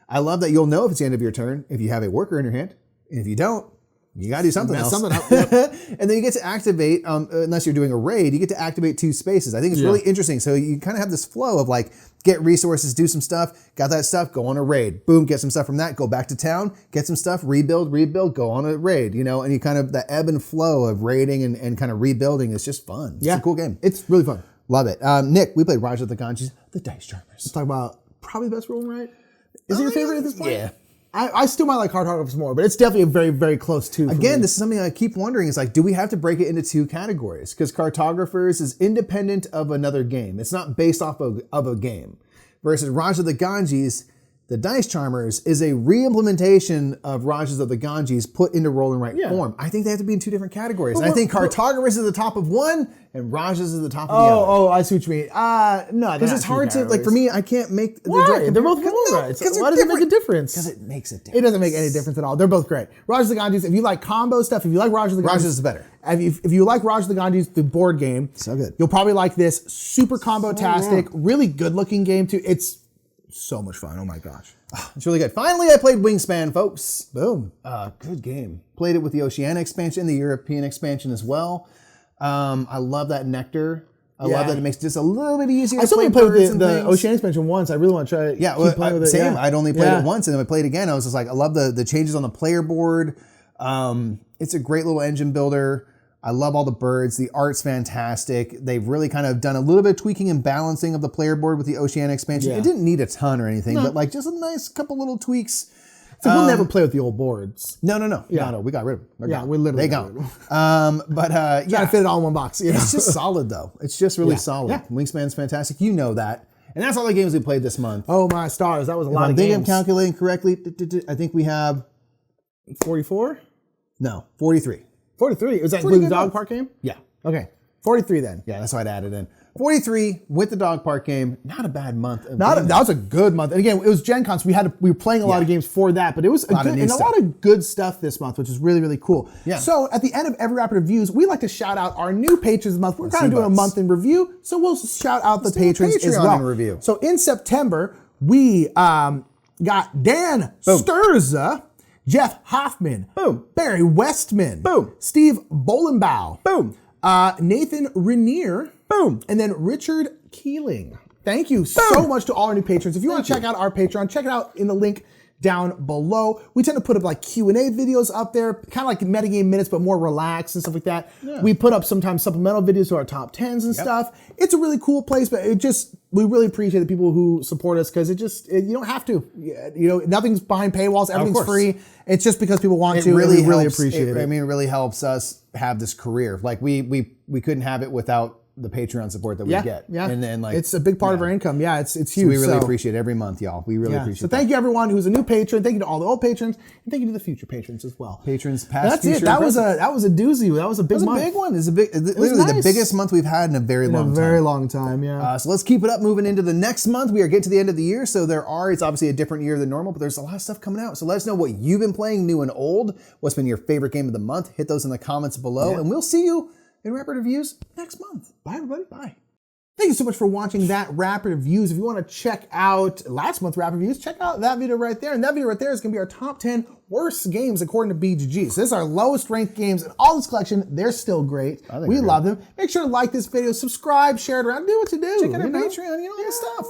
I love that you'll know if it's the end of your turn if you have a worker in your hand. And if you don't, you got to do something else. Something up. Yep. And then you get to activate, unless you're doing a raid, you get to activate 2 spaces. I think it's really interesting. So you kind of have this flow of like, get resources, do some stuff, got that stuff, go on a raid. Boom, get some stuff from that, go back to town, get some stuff, rebuild, go on a raid, you know, and you kind of, the ebb and flow of raiding and kind of rebuilding is just fun. It's a cool game. It's really fun. Love it. Nick, we played Raja of the Ganges, the Dice Charmers. Let's talk about probably the best rule, right? Is it your favorite at this point? Yeah. I still might like Cartographers more, but it's definitely a very, very close to. Again, this is something I keep wondering is like, do we have to break it into 2 categories? Because Cartographers is independent of another game. It's not based off of a game. Versus Raja of the Ganges, the Dice Charmers, is a re-implementation of Rajas of the Ganges put into roll and write form. I think they have to be in 2 different categories. And I think Cartographers is the top of one and Rajas is the top of the other. Oh, I see what you mean. No, because it's hard to, like, for me, I can't make the direct. They're both cool, right? Why does it make a difference? Because it makes a difference. It doesn't make any difference at all. They're both great. Rajas of the Ganges, if you like combo stuff, if you like Rajas of the Ganges. Rajas is better. If you like Rajas of the Ganges, the board game. So good. You'll probably like this. Super combo-tastic, really good looking game too. It's so much fun. Oh my gosh. It's really good. Finally, I played Wingspan, folks. Boom. Good game. Played it with the Oceania expansion, the European expansion as well. I love that nectar. I love that it makes it just a little bit easier I still only played with the Oceania expansion once. I really want to try it. Yeah, keep playing with it. Same. I'd only played it once and then I played it again. I was just like, I love the changes on the player board. It's a great little engine builder. I love all the birds. The art's fantastic. They've really kind of done a little bit of tweaking and balancing of the player board with the Oceania expansion. It didn't need a ton or anything, but like just a nice couple little tweaks. So we'll never play with the old boards. No. No, we got rid of them. We literally got rid of them. Trying to fit it all in one box. It's just solid though. It's just really solid. Yeah. Wingspan's fantastic. You know that. And that's all the games we played this month. Oh my stars. That was a lot of games. I think I'm calculating correctly. I think we have 44? No, 43. 43. Was that include the dog park game? Yeah. Okay. 43 then. Yeah, that's why I'd added in. 43 with the dog park game. Not a bad month. That was a good month. And again, it was Gen Con, so we were playing a lot of games for that, but it was a lot of good stuff this month, which is really, really cool. Yeah. So at the end of every Rapid Reviews, we like to shout out our new patrons of the month. We're kind of doing a month in review, so we'll shout out the patrons as well. Review. So in September, we got Dan Sturza, Jeff Hoffman, boom, Barry Westman, boom, Steve Bolenbaugh, boom, Nathan Rainier, boom, and then Richard Keeling. Thank you so much to all our new patrons. If you want to check out our Patreon, check it out in the link down below. We tend to put up like Q&A videos up there, kind of like metagame minutes, but more relaxed and stuff like that. Yeah. We put up sometimes supplemental videos to our top 10s and stuff. It's a really cool place, but we really appreciate the people who support us because you don't have to. Nothing's behind paywalls. Everything's free. It's just because people want to. Really, really appreciate it. I mean, it really helps us have this career. Like we couldn't have it without the Patreon support that we get. Yeah. And then like it's a big part of our income. Yeah, it's huge. So we really appreciate it every month, y'all. We really appreciate it. So thank you everyone who's a new patron. Thank you to all the old patrons. And thank you to the future patrons as well. Patrons past, that's future. That was a doozy. That was a big month. It was a big one. It's literally the biggest month we've had in a very long time. Very long time, yeah. So let's keep it up moving into the next month. We are getting to the end of the year, so it's obviously a different year than normal, but there's a lot of stuff coming out. So let us know what you've been playing, new and old. What's been your favorite game of the month? Hit those in the comments below, and we'll see you in Rapid Reviews next month. Bye, everybody. Bye. Thank you so much for watching that Rapid Reviews. If you want to check out last month's Rapid Reviews, check out that video right there. And that video right there is going to be our top 10 worst games according to BGG. So this is our lowest ranked games in all this collection. They're still great. We love them. Make sure to like this video, subscribe, share it around, do what you do. Check out our Patreon, all the stuff.